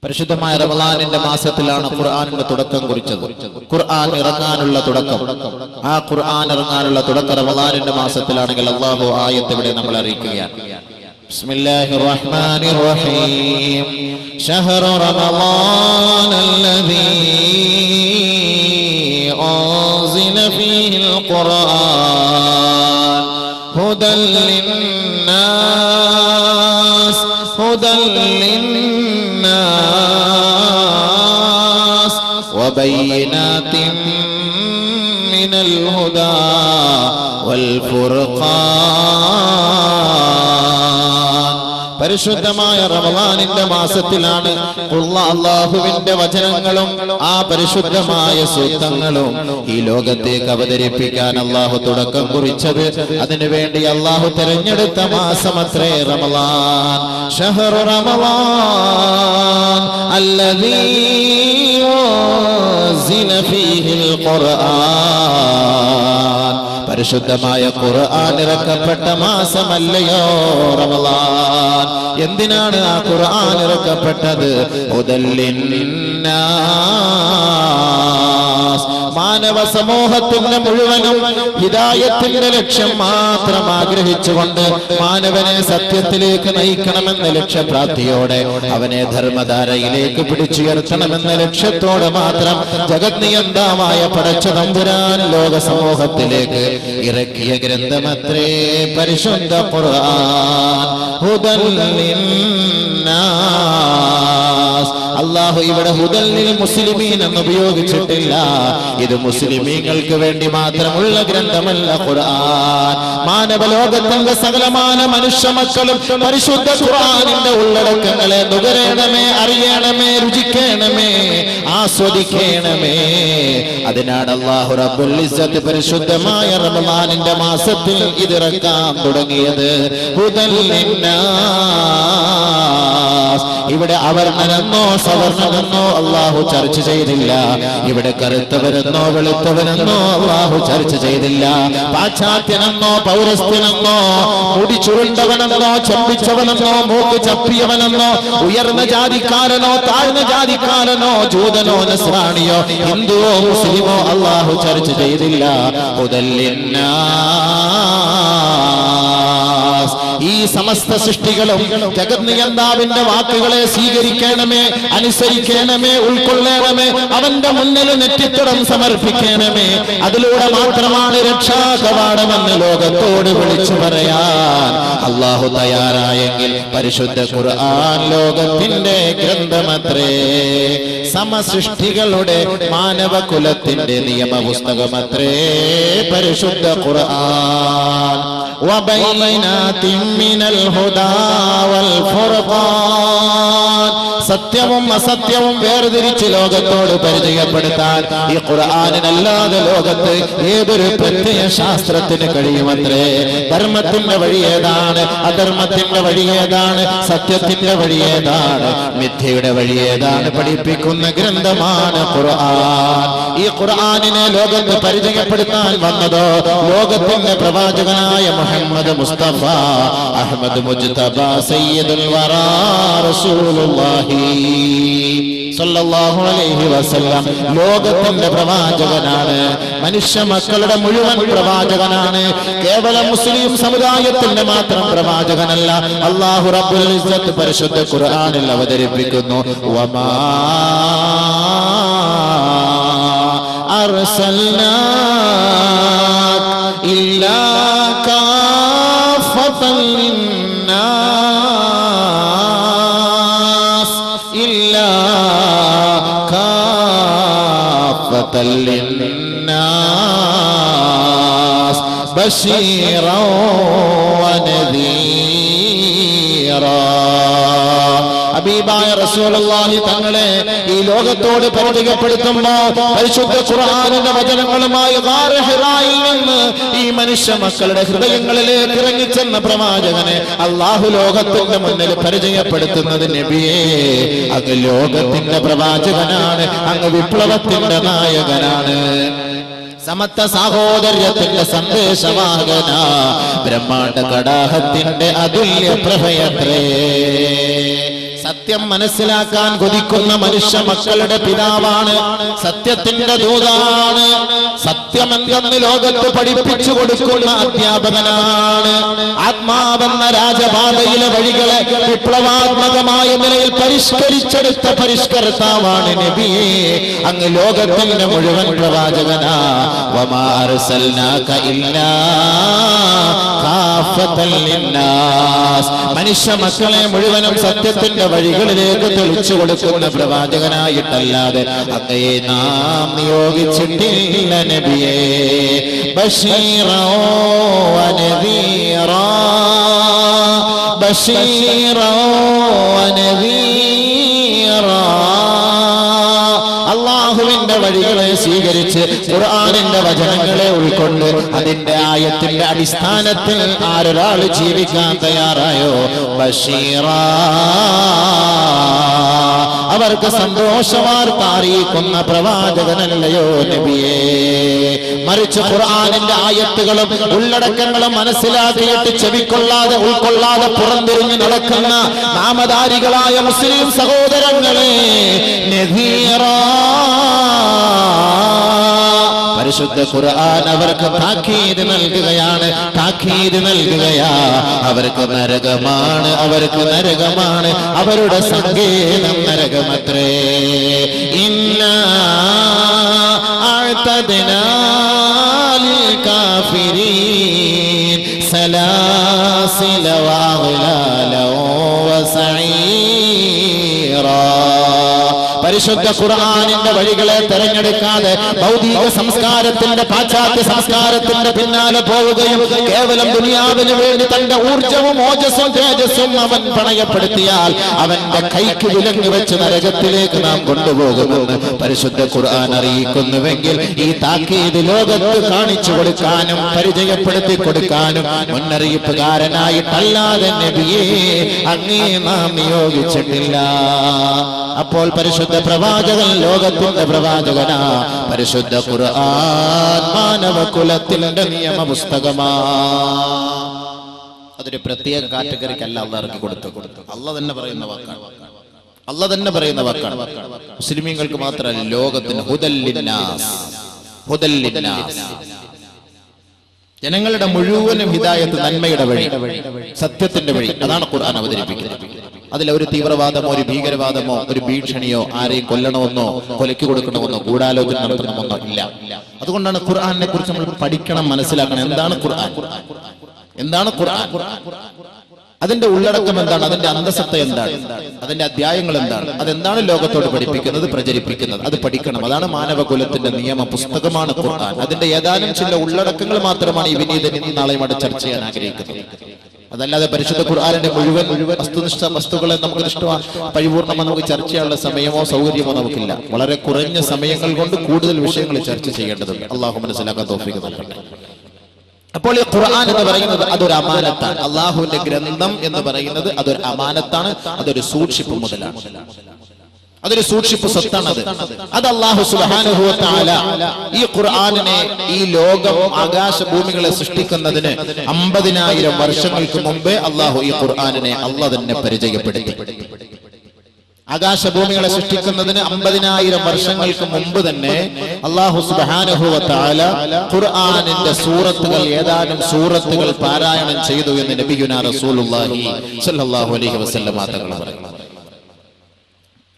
പരിശുദ്ധമായ റമളാനിന്റെ മാസത്തിലാണ് ഖുർആനിന്റെ തുടക്കം കുറിച്ചത്. ഖുർആൻ ഇറങ്ങാനുള്ള തുടക്കം, ആ ഖുർആൻ ഇറങ്ങാനുള്ള തുടക്കം റമളാനിന്റെ മാസത്തിലാണെങ്കിൽ അല്ലാഹു ആയത്ത് ഇവിടെ നമ്മൾ അറിയിക്കുകയാണ്. ബിസ്മില്ലാഹിർ റഹ്മാനിർ റഹീം. ശഹ്റു റമളാനല്ലദീ അൻസില ഫീഹിൽ ഖുർആൻ ഹുദൽ ലിന്നാസ് وبينات من الهدى والفرقان. പരിശുദ്ധമായ റമളാനിന്റെ മാസത്തിലാണ് അല്ലാഹുവിന്റെ വചനങ്ങളും ആ പരിശുദ്ധമായ സൂക്തങ്ങളും ഈ ലോകത്തേക്ക് അവതരിപ്പിക്കാൻ അല്ലാഹു തുടക്കം കുറിച്ചത്. അതിനുവേണ്ടി അല്ലാഹു തിരഞ്ഞെടുത്ത മാസമത്രേ റമളാൻ. ശഹ്റു റമളാൻ അല്ലദീ അൻസില ഫീഹിൽ ഖുർആൻ. പരിശുദ്ധമായ ഖുർആൻ ഇറക്കപ്പെട്ട മാസമല്ലയോ റമളാൻ? എന്തിനാണ് ആ ഖുർആൻ ഇറക്കപ്പെട്ടത്? ഹുദൽ ലിന്നാസ്, മാനവ സമൂഹത്തിന്റെ മുഴുവനും ഹിദായത്തിന്റെ ലക്ഷ്യം മാത്രം ആഗ്രഹിച്ചുകൊണ്ട് മാനവനെ സത്യത്തിലേക്ക് നയിക്കണമെന്ന ലക്ഷ്യപ്രാപ്തിയോടെ അവനെ ധർമ്മധാരയിലേക്ക് പിടിച്ചുയർത്തണമെന്ന ലക്ഷ്യത്തോടെ മാത്രം ജഗത് നിയന്താവായ പടച്ച തമ്പുരാൻ ലോക സമൂഹത്തിലേക്ക് ഇറക്കിയ ഗ്രന്ഥമത്രേ പരിശുദ്ധ ഖുർആൻ. ഹുദൽ ലിന്നാസ്. അല്ലാഹു ഇവിടെ ഹുദൽ ലിൽ മുസ്ലിമീൻ എന്ന് ഉപയോഗിച്ചിട്ടില്ല. ഇത് മുസ്ലിമീങ്ങൾക്ക് വേണ്ടി മാത്രമുള്ള ഗ്രന്ഥമല്ല ഖുർആൻ. മാനവ ലോകത്തിന്റെ സകലമാന മനുഷ്യ മക്കളും പരിശുദ്ധ ഖുർആനിന്റെ ഉള്ളടക്കങ്ങളെ നുകരണമേ, അറിയണമേ, രുചിക്കണമേ, ആസ്വദിക്കണമേ. അതിനാണ് അല്ലാഹു റബ്ബുൽ ഇസ്സത്ത് പരിശുദ്ധമായ റമളാനിന്റെ മാസത്തിൽ ഇതിറക്കാൻ തുടങ്ങിയത്. ഹുദൽ ലിന്നാസ്. ഇവിടെ അവർണ്ണനെന്നോ സവർണ്ണമെന്നോ അല്ലാഹു ചർച്ച ചെയ്തില്ല. ഇവിടെ കറുത്തവരെന്നോ വെളുത്തവനെന്നോ അല്ലാഹു ചർച്ച ചെയ്തില്ല. പാശ്ചാത്യനെന്നോ പൗരസ്ത്യനെന്നോ മുടി ചുരുണ്ടവനെന്നോ ചമ്പിച്ചവനെന്നോ മൂക്ക് ചപ്പിയവനെന്നോ ഉയർന്ന ജാതിക്കാരനോ താഴ്ന്ന ജാതിക്കാരനോ ജൂതനോ നസ്രാണിയോ ഹിന്ദുവോ മുസ്ലിമോ അല്ലാഹു ചർച്ച ചെയ്തില്ല. ഹുദൽ ലിന്നാസ്. ഈ സമസ്ത സൃഷ്ടികളും ജഗത് നിയന്താവിന്റെ വാക്കുകളെ സ്വീകരിക്കണമേ, അനുസരിക്കണമേ, ഉൾക്കൊള്ളണമേ, അവന്റെ മുന്നിൽ നെറ്റിത്തടം സമർപ്പിക്കണമേ. അതിലൂടെ മാത്രമാണ് രക്ഷാകവാടമെന്ന് ലോകത്തോട് വിളിച്ചു പറയാൻ അല്ലാഹു തയ്യാറായെങ്കിൽ പരിശുദ്ധ ഖുർആൻ ലോകത്തിന്റെ ഗ്രന്ഥമത്രേ. സമസൃഷ്ടികളുടെ മാനവകുലത്തിന്റെ നിയമപുസ്തകമത്രേ പരിശുദ്ധ ഖുർആൻ. വബൈനാതിൻ മിനൽ ഹുദാ വൽ ഫുർഖാൻ. സത്യവും അസത്യവും വേർതിരിച്ച് ലോകത്തോട് പരിചയപ്പെടുത്താൻ ഈ ഖുർആനിനല്ലാതെ ലോകത്ത് ഏതൊരു പ്രത്യയ ശാസ്ത്രത്തിന് കഴിയുമത്രേ. ധർമ്മത്തിന്റെ വഴി ഏതാണ്, അധർമ്മത്തിന്റെ വഴി ഏതാണ്, സത്യത്തിന്റെ വഴി ഏതാണ്, മിഥ്യയുടെ വഴി ഏതാണ് പഠിപ്പിക്കുന്ന ഗ്രന്ഥമാണ് ഖുർആൻ. ഈ ഖുർആനിനെ ലോകത്ത് പരിചയപ്പെടുത്താൻ വന്നതോ ലോകത്തിന്റെ പ്രവാചകനായ മുഹമ്മദ് മുസ്തഫ അഹ്മദ് മുജ്തബ സയ്യിദുൽ വറാ റസൂലുള്ളാഹി സല്ലല്ലാഹു അലൈഹി വസല്ലം ലോകത്തിന്റെ പ്രവാചകനാണ്. മനുഷ്യ മക്കളുടെ മുഴുവൻ പ്രവാചകനാണ്. കേവലം മുസ്ലിം സമുദായത്തിന്റെ മാത്രം പ്രവാചകനല്ല. അല്ലാഹു റബ്ബുൽ ഇസ്സത്ത് പരിശുദ്ധ ഖുർആനിൽ അവതരിപ്പിക്കുന്നു. വമാ അർസൽനാക ഇല്ലാ കാഫത്തൻ ലിന്നാസ് ഇല്ലാ കാഫത്തൻ ലിന്നാസ് ബശീറൻ വനദീറാ. ഹബീബായ റസൂലുള്ളാഹി തങ്ങളെ ഈ ലോകത്തോട് പരിചയപ്പെടുത്തുമ്പോൾ പരിശുദ്ധ ഖുർആനിന്റെ വചനങ്ങളുമായി ഗാർ ഹിറായിൽ നിന്ന് ഈ മനുഷ്യ മക്കളുടെ ഹൃദയങ്ങളിലേക്ക് ഇറങ്ങിച്ചെന്ന പ്രവാചകനെ അല്ലാഹു ലോകത്തിന്റെ മുന്നിൽ പരിചയപ്പെടുത്തുന്നത് നബിയേ, അങ്ങ് ലോകത്തിന്റെ പ്രവാചകനാണ്, അങ്ങ് വിപ്ലവത്തിന്റെ നായകനാണ്, സമത്വ സാഹോദര്യത്തിന്റെ സന്ദേശവാഹന, ബ്രഹ്മാണ്ഡ കടാഹത്തിന്റെ അതുല്യ പ്രഭയത്രേ. സത്യം മനസ്സിലാക്കാൻ കൊതിക്കുന്ന മനുഷ്യ മക്കളുടെ പിതാവാണ്, സത്യത്തിന്റെ ദൂതാണ്, സത്യമെന്തെന്ന് ലോകത്ത് പഠിപ്പിച്ചു കൊടുക്കുന്ന അധ്യാപകനാണ്. ആത്മാവെന്ന രാജപാതയിലെ വഴികളെ വിപ്ലവാത്മകമായ നിലയിൽ പരിഷ്കരിച്ചെടുത്ത പരിഷ്കർത്താവാണ് നബിയെ. അങ്ങ് ലോകത്തിന്റെ മുഴുവൻ പ്രവാചകനാ. വമാ അർസൽനാക ഇല്ലാ കാഫത്തൻ ലിന്നാസ്. മനുഷ്യ മക്കളെ മുഴുവനും സത്യത്തിന്റെ വഴികളിലേക്ക് തെളിച്ചു കൊടുക്കുന്ന പ്രവാചകനായിട്ടല്ലാതെ അങ്ങയെ നാം നിയോഗിച്ചിട്ടില്ല നബിയേ. ബശീറാ വനദീറാ ബശീറാ വനദീറാ. അല്ലാഹുവിന്റെ വഴികളെ സ്വീകരിച്ച് ഖുർആനിന്റെ വചനങ്ങളെ ഉൾക്കൊണ്ട് അതിന്റെ ആയത്തിന്റെ അടിസ്ഥാനത്തിൽ ആരൊരാൾ ജീവിക്കാൻ തയ്യാറായോ, ബശീറാ, അവർക്ക് സന്തോഷവാർത്ത അറിയിക്കുന്ന പ്രവാചകനല്ലയോ നബിയേ. മറിച്ച് ഖുർആനിന്റെ ആയത്തുകളും ഉള്ളടക്കങ്ങളും മനസ്സിലാക്കിയിട്ട് ചെവിക്കൊള്ളാതെ ഉൾക്കൊള്ളാതെ പുറംതിരിഞ്ഞു നടക്കുന്ന നാമധാരികളായ മുസ്ലിം സഹോദരങ്ങളെ, നദീറാ, പരിശുദ്ധ ഖുർആൻ അവർക്ക് താക്കീത് നൽകുകയാണ്, താക്കീത് നൽകുകയാ. അവർക്ക് നരകമാണ്, അവർക്ക് നരകമാണ്, അവരുടെ സങ്കേതം നരകമത്രേ. ഇന്നാ അഅ്തദ്നാ ലിൽ കാഫിരീൻ സലാസില വഅഗ്ലാല വസഈറാ. പരിശുദ്ധ ഖുർആനിന്റെ വഴികളെ തെരഞ്ഞെടുക്കാതെ ഭൗതിക സംസ്കാരത്തിന്റെ പാശ്ചാത്യ സംസ്കാരത്തിന്റെ പിന്നാലെ പോവുകയും കേവലം ദുനിയാവിന് വേണ്ടി തന്റെ ഊർജവും ഓജസ്സും തേജസ്സും അവൻ പണയപ്പെടുത്തിയാൽ അവന്റെ കൈക്ക് വിലങ്ങ് വെച്ച് നരകത്തിലേക്ക് നാം കൊണ്ടുപോകുമെന്ന് പരിശുദ്ധ ഖുർആൻ അറിയിക്കുന്നുവെങ്കിൽ ഈ താക്കീത് ലോകത്ത് കാണിച്ചു കൊടുക്കാനും പരിചയപ്പെടുത്തി കൊടുക്കാനും മുന്നറിയിപ്പുകാരനായിട്ടല്ലാതെ നബിയെ അങ്ങേ നാം നിയോഗിച്ചിട്ടില്ല. അപ്പോൾ പരിശുദ്ധ പ്രവാചകൻ ലോകത്തിന്റെ പ്രവാചകനാ. പരിശുദ്ധ ഖുർആൻ മാനവകുലത്തിന്റെ നിയമ പുസ്തകമാ. അതൊരു പ്രത്യേക കാറ്റഗറിക്കല്ല അള്ളാഹ് ഇറക്കി കൊടുത്തു. അള്ളാഹ് തന്നെ പറയുന്ന വാക്കാണ്, അള്ളാഹ് തന്നെ പറയുന്ന വാക്കാണ്. മുസ്ലിമീങ്ങൾക്ക് മാത്രമല്ല, ലോകത്തിന് ഹുദൽ ലിന്നാസ്, ഹുദൽ ലിന്നാസ്, ജനങ്ങളുടെ മുഴുവനും ഹിദായത്ത്, നന്മയുടെ വഴി, സത്യത്തിന്റെ വഴി. അതാണ് ഖുർആൻ അവതരിപ്പിക്കുന്നത്. അതിലൊരു തീവ്രവാദമോ ഒരു ഭീകരവാദമോ ഒരു ഭീഷണിയോ ആരെയും കൊല്ലണമെന്നോ കൊലയ്ക്ക് കൊടുക്കണമെന്നോ ഗൂഢാലോചന നടത്തണമെന്നോ ഇല്ല. അതുകൊണ്ടാണ് ഖുർആനെ കുറിച്ച് നമ്മൾ പഠിക്കണം, മനസ്സിലാക്കണം. എന്താണ് ഖുർആൻ? എന്താണ് ഖുർആൻ? അതിന്റെ ഉള്ളടക്കം എന്താണ്? അതിന്റെ അന്തസത്ത എന്താണ്? അതിന്റെ അധ്യായങ്ങൾ എന്താണ്? അതെന്താണ് ലോകത്തോട് പഠിപ്പിക്കുന്നത്, പ്രചരിപ്പിക്കുന്നത്? അത് പഠിക്കണം. അതാണ് മാനവകുലത്തിന്റെ നിയമ പുസ്തകമാണ് ഖുർആൻ. അതിന്റെ ഏതാനും ചില ഉള്ളടക്കങ്ങൾ മാത്രമാണ് ഈ വിനീതൻ ഇന്ന് നാളെയും ചർച്ച ചെയ്യാൻ ആഗ്രഹിക്കുന്നത്. അതല്ലാതെ പരിശുദ്ധ ഖുർആനിന്റെ മുഴുവൻ വസ്തുനിഷ്ഠ വസ്തുക്കളെ നമുക്ക് പരിപൂർണ്ണമായി നമുക്ക് ചർച്ച ചെയ്യാനുള്ള സമയമോ സൗകര്യമോ നമുക്കില്ല. വളരെ കുറഞ്ഞ സമയങ്ങൾ കൊണ്ട് കൂടുതൽ വിഷയങ്ങൾ ചർച്ച ചെയ്യേണ്ടതുണ്ട്. അള്ളാഹു മനസ്സിലാക്കാൻ തൗഫീഖ് നൽകട്ടെ. അപ്പോൾ ഈ ഖുർആൻ എന്ന് പറയുന്നത് അതൊരു അമാനത്താണ്. അള്ളാഹുവിന്റെ ഗ്രന്ഥം എന്ന് പറയുന്നത് അതൊരു അമാനത്താണ്, അതൊരു സൂക്ഷിപ്പ് മുതലാണ്, അതൊരു സൂക്ഷിപ്പ് സ്വത്താണ്. അത് അല്ലാഹു സുബ്ഹാനഹു വ തആല ഈ ഖുർആനിനെ, ഈ ലോകം ആകാശഭൂമികളെ സൃഷ്ടിക്കുന്നതിന് 50,000 വർഷങ്ങൾക്ക് മുമ്പേ അല്ലാഹു ഈ ഖുർആനിനെ അല്ലാഹ് തന്നെ പരിചയപ്പെടുത്തി. ആകാശഭൂമികളെ സൃഷ്ടിക്കുന്നതിന് 50,000 വർഷങ്ങൾക്ക് മുമ്പ് തന്നെ അല്ലാഹു സുബ്ഹാനഹു വ തആല ഖുർആനിന്റെ സൂറത്തുകൾ, ഏതാനും സൂറത്തുകൾ പാരായണം ചെയ്തു എന്ന് നബിയുനാ റസൂലുള്ളാഹി സ്വല്ലല്ലാഹു അലൈഹി വസല്ലം തങ്ങൾ പറയുന്നു.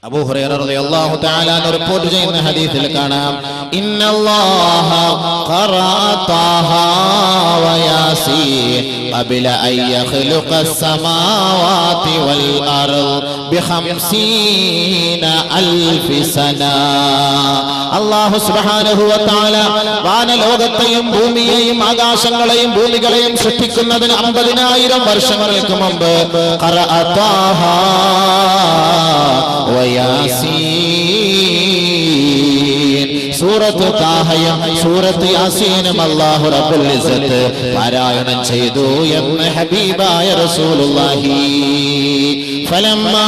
അബൂ ഹുറൈറ റളിയല്ലാഹു തആല റിപ്പോർട്ട് ചെയ്യുന്ന ഹദീസിൽ കാണാം, ഇന്നല്ലാഹ ഖറഅ ത്വാഹ വ യാസീൻ ഖബല അൻ യഖ്ലുഖസ് സമാവാതി വൽ അർദ് ബി50,000 സന. അല്ലാഹു സുബ്ഹാനഹു വ തആല വാനലോകത്തെയും ഭൂമിയെയും ആകാശങ്ങളെയും ഭൂമികളെയും സൃഷ്ടിക്കുന്നതിന് 50,000 വർഷങ്ങൾക്ക് മുമ്പ് ഖറഅ ത്വാഹ വ യാസീൻ, സൂറത്ത് താഹയും സൂറത്ത് യാസീനും അല്ലാഹു റബ്ബുൽ ഇസ്സത്ത് പാരായണം ചെയ്തു എന്ന് ഹബീബായ റസൂലുള്ളാഹി ഫലമ്മാ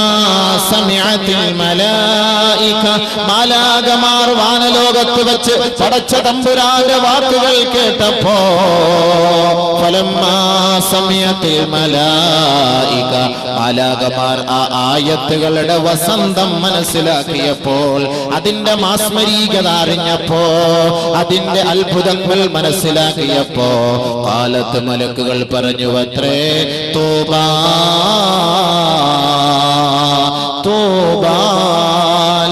സമിഅത്തിൽ മലായിക മാലാകമാർ വാനലോകത്ത് വെച്ച് പടച്ച തമ്പുരാന്റെ വാക്കുകൾ കേട്ടപ്പോ ഫലമ്മാ സമിഅത്തിൽ മലായിക മാലാകമാർ ആ ആയത്തുകളുടെ വസന്തം മനസ്സിലാക്കിയപ്പോൾ, അതിന്റെ മാസ്മരീകത അറിഞ്ഞപ്പോ, അതിന്റെ അത്ഭുതങ്ങൾ മനസ്സിലാക്കിയപ്പോ ഖാലത്ത് മലക്കുകൾ പറഞ്ഞു അത്രേ തൂബാ തൂബാ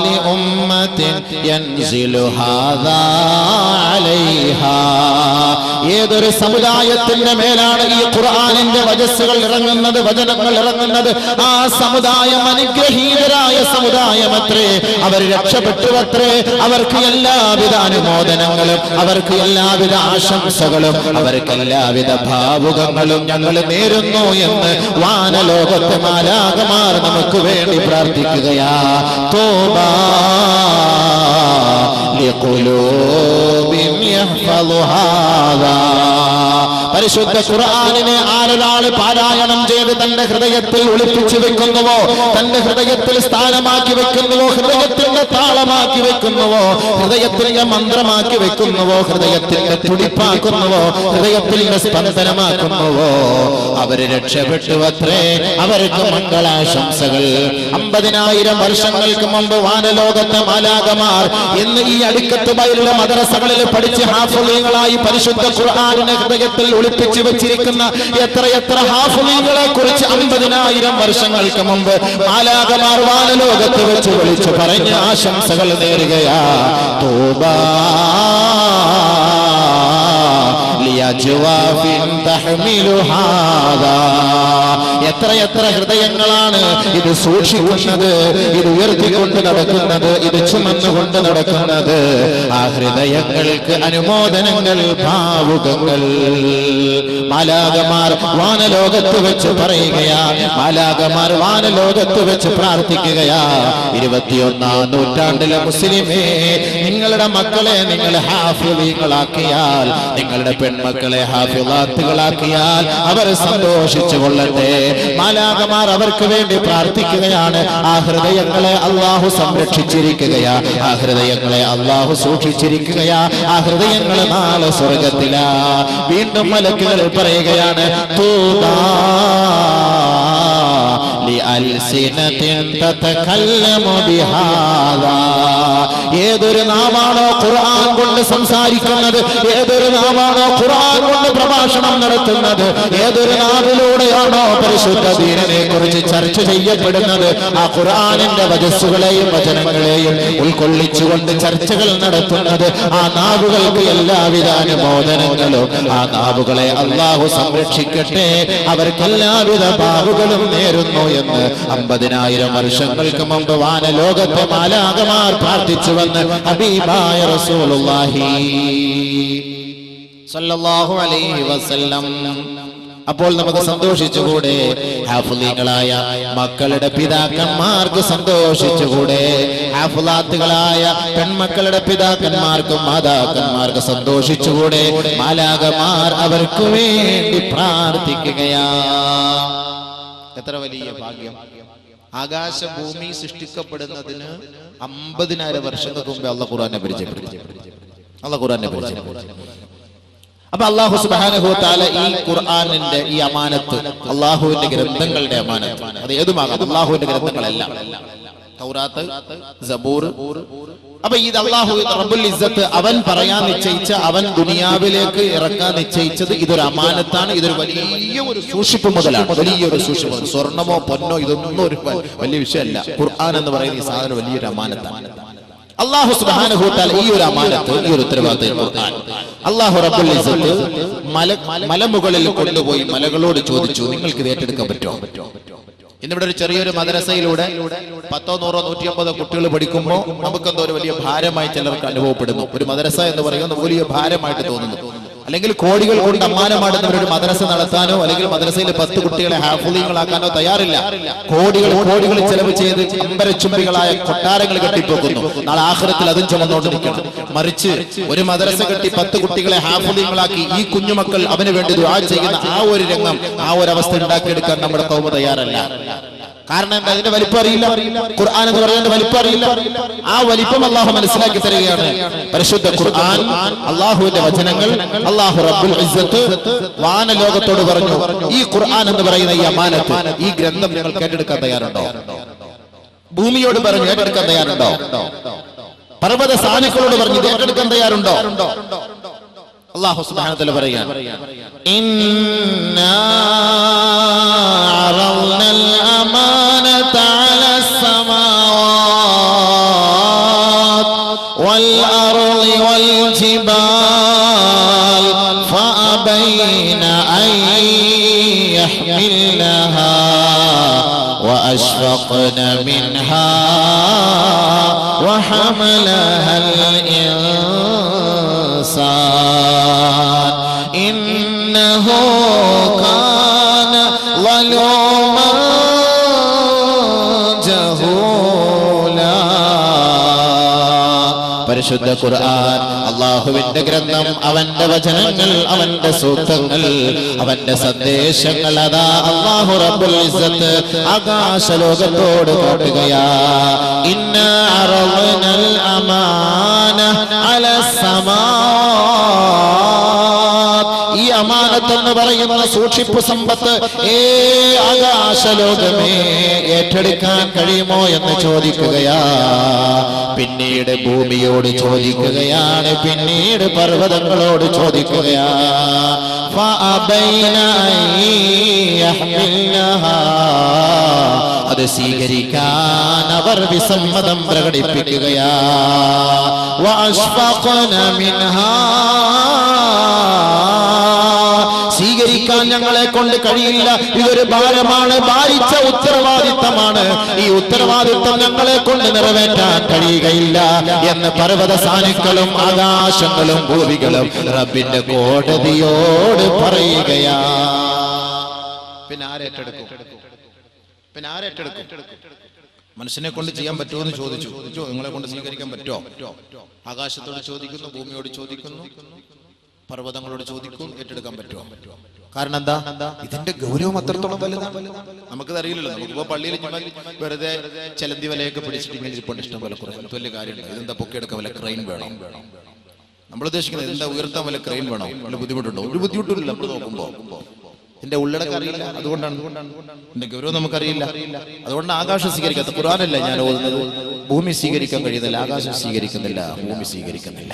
ലി ഉമ്മത്തിൻ യൻസിലു ഹാദാ അലൈഹാ. ഏതൊരു സമുദായത്തിന്റെ മേലാണ് ഈ ഖുർആനിന്റെ വചസ്സുകൾ ഇറങ്ങുന്നത്, വചനങ്ങൾ ഇറങ്ങുന്നത്, ആ സമുദായം അനുഗ്രഹീതരായ സമുദായമത്രേ. അവർ രക്ഷപ്പെട്ടുവത്രേ. അവർക്ക് എല്ലാവിധ അനുമോദനങ്ങളും, അവർക്ക് എല്ലാവിധ ആശംസകളും, അവർക്ക് എല്ലാവിധ ഭാവുകങ്ങളും ഞങ്ങൾ നേരുന്നു എന്ന് വാനലോകത്തെ മാലാകമാർ നമുക്ക് വേണ്ടി പ്രാർത്ഥിക്കുകയാ. തോബാ ലിഖുലൂബിൻ യഹ്ഫളുഹാദാ. പരിശുദ്ധ ഖുർആനിനെ ആരൊരാൾ പാരായണം ചെയ്ത് തന്റെ ഹൃദയത്തിൽ ഒളിപ്പിച്ചു വെക്കുന്നുവോ, തന്റെ ഹൃദയത്തിൽ സ്ഥാനമാക്കി വെക്കുന്നുവോ, ഹൃദയത്തിന്റെ താളമാക്കി വെക്കുന്നുവോ, ഹൃദയത്തിന്റെ മന്ത്രമാക്കി വെക്കുന്നുവോ, ഹൃദയത്തിന്റെ തുടിപ്പാക്കുന്നുവോ, ഹൃദയത്തിന്റെ സ്പന്ദനമാക്കുന്നുവോ, അവര് രക്ഷപ്പെട്ടുവത്രേ. അവർക്ക് മംഗളാശംസകൾ. 50,000 വർഷങ്ങൾക്ക് മുമ്പ് വാനലോകത്തെ മാലാകമാർ ഇന്ന് ഈ അടിക്കത്ത് ബൈലുള്ള മദ്രസകളിൽ പഠിച്ച് ഹാഫിളീങ്ങളായി പരിശുദ്ധ ഖുർആനിനെ ഹൃദയത്തിൽ ഒളിപ്പിച്ചു വെച്ചിരിക്കുന്ന എത്രയെത്ര ഹാഫിളീങ്ങളെ കുറിച്ച് 50,000 വർഷങ്ങൾക്ക് മുമ്പ് മാലാകമാർ വാനലോകത്ത് വെച്ച് വിളിച്ചു പറഞ്ഞ് ആശംസകൾ നേരുകയാ. തൂബാ ലിയജ്വാഫിൻ തഹ്മിലു ഹാദാ. എത്രയെത്ര ഹൃദയങ്ങളാണ് ഇത് സൂക്ഷിക്കുന്നത്, ഇത് ഉയർത്തിക്കൊണ്ട് നടക്കുന്നത്, ഇത് ചുമന്നുകൊണ്ട് നടക്കുന്നത്. ആ ഹൃദയങ്ങൾക്ക് അനുമോദനങ്ങൾ, ഭാവുകങ്ങൾ. മാലാകമാർ വാനലോകത്ത് വെച്ച് പറയുകയാ, മാലാകമാർ വാനലോകത്ത് വെച്ച് പ്രാർത്ഥിക്കുകയാ. 21ാം നൂറ്റാണ്ടിലെ മുസ്ലിമേ, നിങ്ങളുടെ മക്കളെ നിങ്ങൾ ഹാഫിളീകളാക്കിയാൽ, നിങ്ങളുടെ പെൺമക്കളെ ഹാഫിളാത്തുകളാക്കിയാൽ അവർ സന്തോഷിച്ചു കൊള്ളട്ടെ. മാലാകമാർ അവർക്ക് വേണ്ടി പ്രാർത്ഥിക്കുകയാണ്. ആ ഹൃദയങ്ങളെ അല്ലാഹു സംരക്ഷിച്ചിരിക്കുകയാ, ആ ഹൃദയങ്ങളെ അല്ലാഹു സൂക്ഷിച്ചിരിക്കുകയാ. ആ ഹൃദയങ്ങൾ നാളെ സ്വർഗത്തിലാ. വീണ്ടും മലക്കുകൾ പറയുകയാണ് തൂബാ ലിഅൽസിനതിൻ തതകല്ലമു ബിഹാദാ. ഏതൊരു നാമാണോ ഖുർആൻ കൊണ്ട് സംസാരിക്കുന്നത്, ഏതൊരു നാമാണോ ഖുർആൻ കൊണ്ട് പ്രഭാഷണം നടത്തുന്നത്, ഏതൊരു നാവിലൂടെയാണോ പരിശുദ്ധ ദീനിനെ കുറിച്ച് ചർച്ച ചെയ്യപ്പെടുന്നത്, ആ ഖുർആനിന്റെ വചസ്സുകളെയും വചനങ്ങളെയും ഉൾക്കൊള്ളിച്ചുകൊണ്ട് ചർച്ചകൾ നടത്തുന്നത്, ആ നാവുകൾക്ക് എല്ലാവിധ അനുമോദനങ്ങളും. ആ നാവുകളെ അല്ലാഹു സംരക്ഷിക്കട്ടെ. അവർക്ക് എല്ലാവിധ ഭാവുകളും നേരുന്നു എന്ന് 50,000 വർഷങ്ങൾക്ക് മുമ്പ് വാനലോകത്തെ മാലാകമാർ പ്രാർത്ഥിച്ചുവെന്ന് ഹബീബായ റസൂലുള്ളാഹി സ്വല്ലല്ലാഹു അലൈഹി വസല്ലം. അപ്പോൾ നമുക്ക് സന്തോഷിച്ചുകൂടെ? ഹാഫിളീങ്ങളായ മക്കളുടെ പിതാക്കന്മാർക്ക് സന്തോഷിച്ചുകൂടെ? ഹാഫിളാത്തുകളായ പെൺമക്കളുടെ പിതാക്കന്മാർക്കും മാതാക്കന്മാർക്ക് സന്തോഷിച്ചുകൂടെ? മാലാകമാർ അവർക്ക് വേണ്ടി പ്രാർത്ഥിക്കുകയാ. എത്ര വലിയ ഭാഗ്യം! ആകാശഭൂമി സൃഷ്ടിക്കപ്പെടുന്നതിന് 50,000 വർഷങ്ങൾക്ക് മുമ്പേ അല്ലാഹു ഖുർആനെ പരിചയപ്പെടുത്തി. അപ്പൊ അല്ലാഹു സുബ്ഹാനഹു വ തആല ഈ ഖുർആനിന്റെ ഈ അമാനത്ത്, അല്ലാഹുവിന്റെ ഗ്രന്ഥങ്ങളുടെ അമാനത്ത്, അത് ഏതുമാകാം, അല്ലാഹുവിന്റെ ഗ്രന്ഥങ്ങളെല്ലാം, തൗറാത്ത്, സബൂർ. അപ്പൊ ഇത് അല്ലാഹു റബ്ബുൽ ഇസ്സത്ത് അവൻ പറയാൻ നിശ്ചയിച്ച, അവൻ ദുനിയാവിലേക്ക് ഇറക്കാൻ നിശ്ചയിച്ചത് ഇതൊരു അമാനത്താണ്. ഇതൊരു വലിയൊരു സൂക്ഷിപ്പ് മുതലാണ്, വലിയൊരു സൂക്ഷിപ്പ്. സ്വർണമോ പൊന്നോ ഇതൊന്നും ഒരു വലിയ വിഷയമല്ല. ഖുർആൻ എന്ന് പറയുന്ന ഈ സാധനം വലിയൊരു അമാനത്താണ്. അല്ലാഹു സുബ്ഹാനഹു വ തആല ഈ ഒരു അമാനത്ത്, ഈ ഒരു ഉത്തരവാദിത്തം അല്ലാഹു റബ്ബുൽ ഇസ്സത്ത് മലമുകളിൽ കൊണ്ടുപോയി മലകളോട് ചോദിച്ചു, നിങ്ങൾക്ക് ഇത് ഏറ്റെടുക്കാൻ പറ്റുമോ? ഇന്നിവിടെ ഒരു ചെറിയൊരു മദ്രസയിലൂടെ 10, 100, 150 കുട്ടികൾ പഠിക്കുമ്പോൾ നമുക്കെന്തോ ഒരു വലിയ ഭാരമായി ചിലർക്ക് അനുഭവപ്പെടുന്നു. ഒരു മദ്രസ എന്ന് പറയുന്നത് വലിയ ഭാരമായിട്ട് തോന്നുന്നു. അല്ലെങ്കിൽ കോടികൾ കൊണ്ട് അമ്മാനമാടുന്നവരൊരു മദ്രസ നടത്താനോ അല്ലെങ്കിൽ മദ്രസയിലെ 10 കുട്ടികളെ ഹാഫിളീങ്ങളാക്കാനോ തയ്യാറില്ല. കോടികൾ ചെലവ് ചെയ്ത് അമ്പരച്ചുംബികളായ കൊട്ടാരങ്ങൾ കെട്ടിപ്പോക്കുന്നു. നാളെ ആഖിറത്തിൽ അതും ചുമന്നുകൊണ്ടിരിക്കണം. മറിച്ച് ഒരു മദ്രസ കെട്ടി 10 കുട്ടികളെ ഹാഫിളീങ്ങളാക്കി ഈ കുഞ്ഞുമക്കൾ അവന് വേണ്ടി ദുആ ചെയ്യുന്ന ആ ഒരു രംഗം, ആ ഒരു അവസ്ഥ ഉണ്ടാക്കിയെടുക്കാൻ നമ്മുടെ ഖൗമ തയ്യാറല്ല. കാരണം എന്താ? അതിന്റെ വലിപ്പം അറിയില്ല. ഖുർആൻ എന്ന് പറയുന്നത് വലിപ്പം അറിയില്ല. ആ വലിപ്പം അള്ളാഹു മനസ്സിലാക്കി തരികയാണ്. പരിശുദ്ധ ഖുർആൻ, അള്ളാഹുവിന്റെ വചനങ്ങൾ, അള്ളാഹു റബ്ബുൽ ഇസ്സത്ത് വാനലോകത്തോട് പറഞ്ഞു, ഈ ഖുർആൻ എന്ന് പറയുന്ന ഈ അമാനത്ത്, ഈ ഗ്രന്ഥം നിങ്ങൾ കേട്ടെടുക്കാൻ തയ്യാറുണ്ടോ? ഭൂമിയോട് പറഞ്ഞു ഏറ്റെടുക്കാൻ തയ്യാറുണ്ടോ? പർവ്വത സാനുക്കളോട് പറഞ്ഞു ഏറ്റെടുക്കാൻ തയ്യാറുണ്ടോ? അല്ലാഹു സുബ്ഹാനഹു വ തആല പറയുകയാണ്, ഇന്നാ അറദ്നൽ അമാനത അലസ് സമാവാത് വൽ അർളി വൽ ജിബാൽ ഫഅബൈന അൻ യഹ്മിൽനഹാ وأشفقن منها وحملها الإنسان إنه كان ظلوما جهولا. പരിശുദ്ധ ഖുർആൻ അല്ലാഹുവിന്റെ ഗ്രന്ഥം, അവന്റെ വചനങ്ങൾ, അവന്റെ സൂക്തങ്ങൾ, അവന്റെ സന്ദേശങ്ങൾ അതാ അല്ലാഹു റബ്ബുൽ ഇസ്സത്ത് ആകാശലോകത്തോട് കാട്ടുകയാ. ഇന്നാ അറദ്നൽ അമാന അലസ് സമാവാത്. ഈ അമാനത്ത് എന്ന് പറയുന്ന സൂക്ഷിപ്പ് സമ്പത്ത് ആകാശലോകമേ ഏറ്റെടുക്കാൻ കഴിയുമോ എന്ന് ചോദിക്കുകയാ. പിന്നീട് ഭൂമിയോട് ചോദിക്കുകയാണ്, പിന്നീട് പർവ്വതങ്ങളോട് ചോദിക്കുകയാ. അത് സ്വീകരിക്കാൻ അവർ വിസമ്മതം പ്രകടിപ്പിക്കുകയാ. സ്വീകരിക്കാൻ ഞങ്ങളെ കൊണ്ട് കഴിയില്ല, ഇതൊരു ഭാരമാണ്, ഭാരിച്ച ഉത്തരവാദിത്തമാണ്, ഈ ഉത്തരവാദിത്തം ഞങ്ങളെ കൊണ്ട് നിറവേറ്റാൻ കഴിയുകയില്ല എന്ന് പർവ്വത സാനുക്കളും ആകാശങ്ങളും ഭൂമികളും റബ്ബിന്റെ കോടതിയോട് പറയുകയാ. പിന്നെ ആരേറ്റെടുക്കും? പിന്നെ ആരേറ്റെടുക്കും? മനുഷ്യനെ കൊണ്ട് ചെയ്യാൻ പറ്റുമോ എന്ന് ചോദിച്ചു. നിങ്ങളെ കൊണ്ട് സ്വീകരിക്കാൻ പറ്റുമോ? ആകാശത്തോട് ചോദിക്കുന്നു, ഭൂമിയോട് ചോദിക്കുന്നു, പർവ്വതങ്ങളോട് ചോദിക്കും, ഏറ്റെടുക്കാൻ പറ്റുമോ? കാരണം എന്താ? ഇതിന്റെ ഗൗരവം അത്രത്തോളം വലുതാണ്. നമുക്കത് അറിയില്ലല്ലോ. നമുക്കിപ്പോ പള്ളിയിൽ വെറുതെ ചെലന്തി വലയൊക്കെ പിടിച്ചിട്ട് ഇങ്ങനെ ഇരിപ്പുണ്ട്, ഇഷ്ടം പോലെ കുറേ വലിയ കാര്യമുണ്ട്. ഇതെന്താ പൊക്കിയെടുക്കാൻ വല്ല ക്രെയിൻ വേണം? നമ്മൾ ഉദ്ദേശിക്കുന്നത് എന്താ? ഉയർത്താൻ വല്ല ക്രെയിൻ വേണം? വല്ല ബുദ്ധിമുട്ടുണ്ടോ? ഒരു ബുദ്ധിമുട്ടില്ല. നമ്മൾ നോക്കുമ്പോ ഇതിന്റെ ഉള്ളടക്കം അറിയില്ല, അതുകൊണ്ടാണ്. ഇതിന്റെ ഗൗരവം നമുക്കറിയില്ല, അതുകൊണ്ട് ആകാശം സ്വീകരിക്കാത്ത. ഖുർആനല്ല ഞാൻ ഓതുന്നത്. ഭൂമി സ്വീകരിക്കാൻ കഴിയുന്നില്ല, ആകാശം സ്വീകരിക്കുന്നില്ല, ഭൂമി സ്വീകരിക്കുന്നില്ല,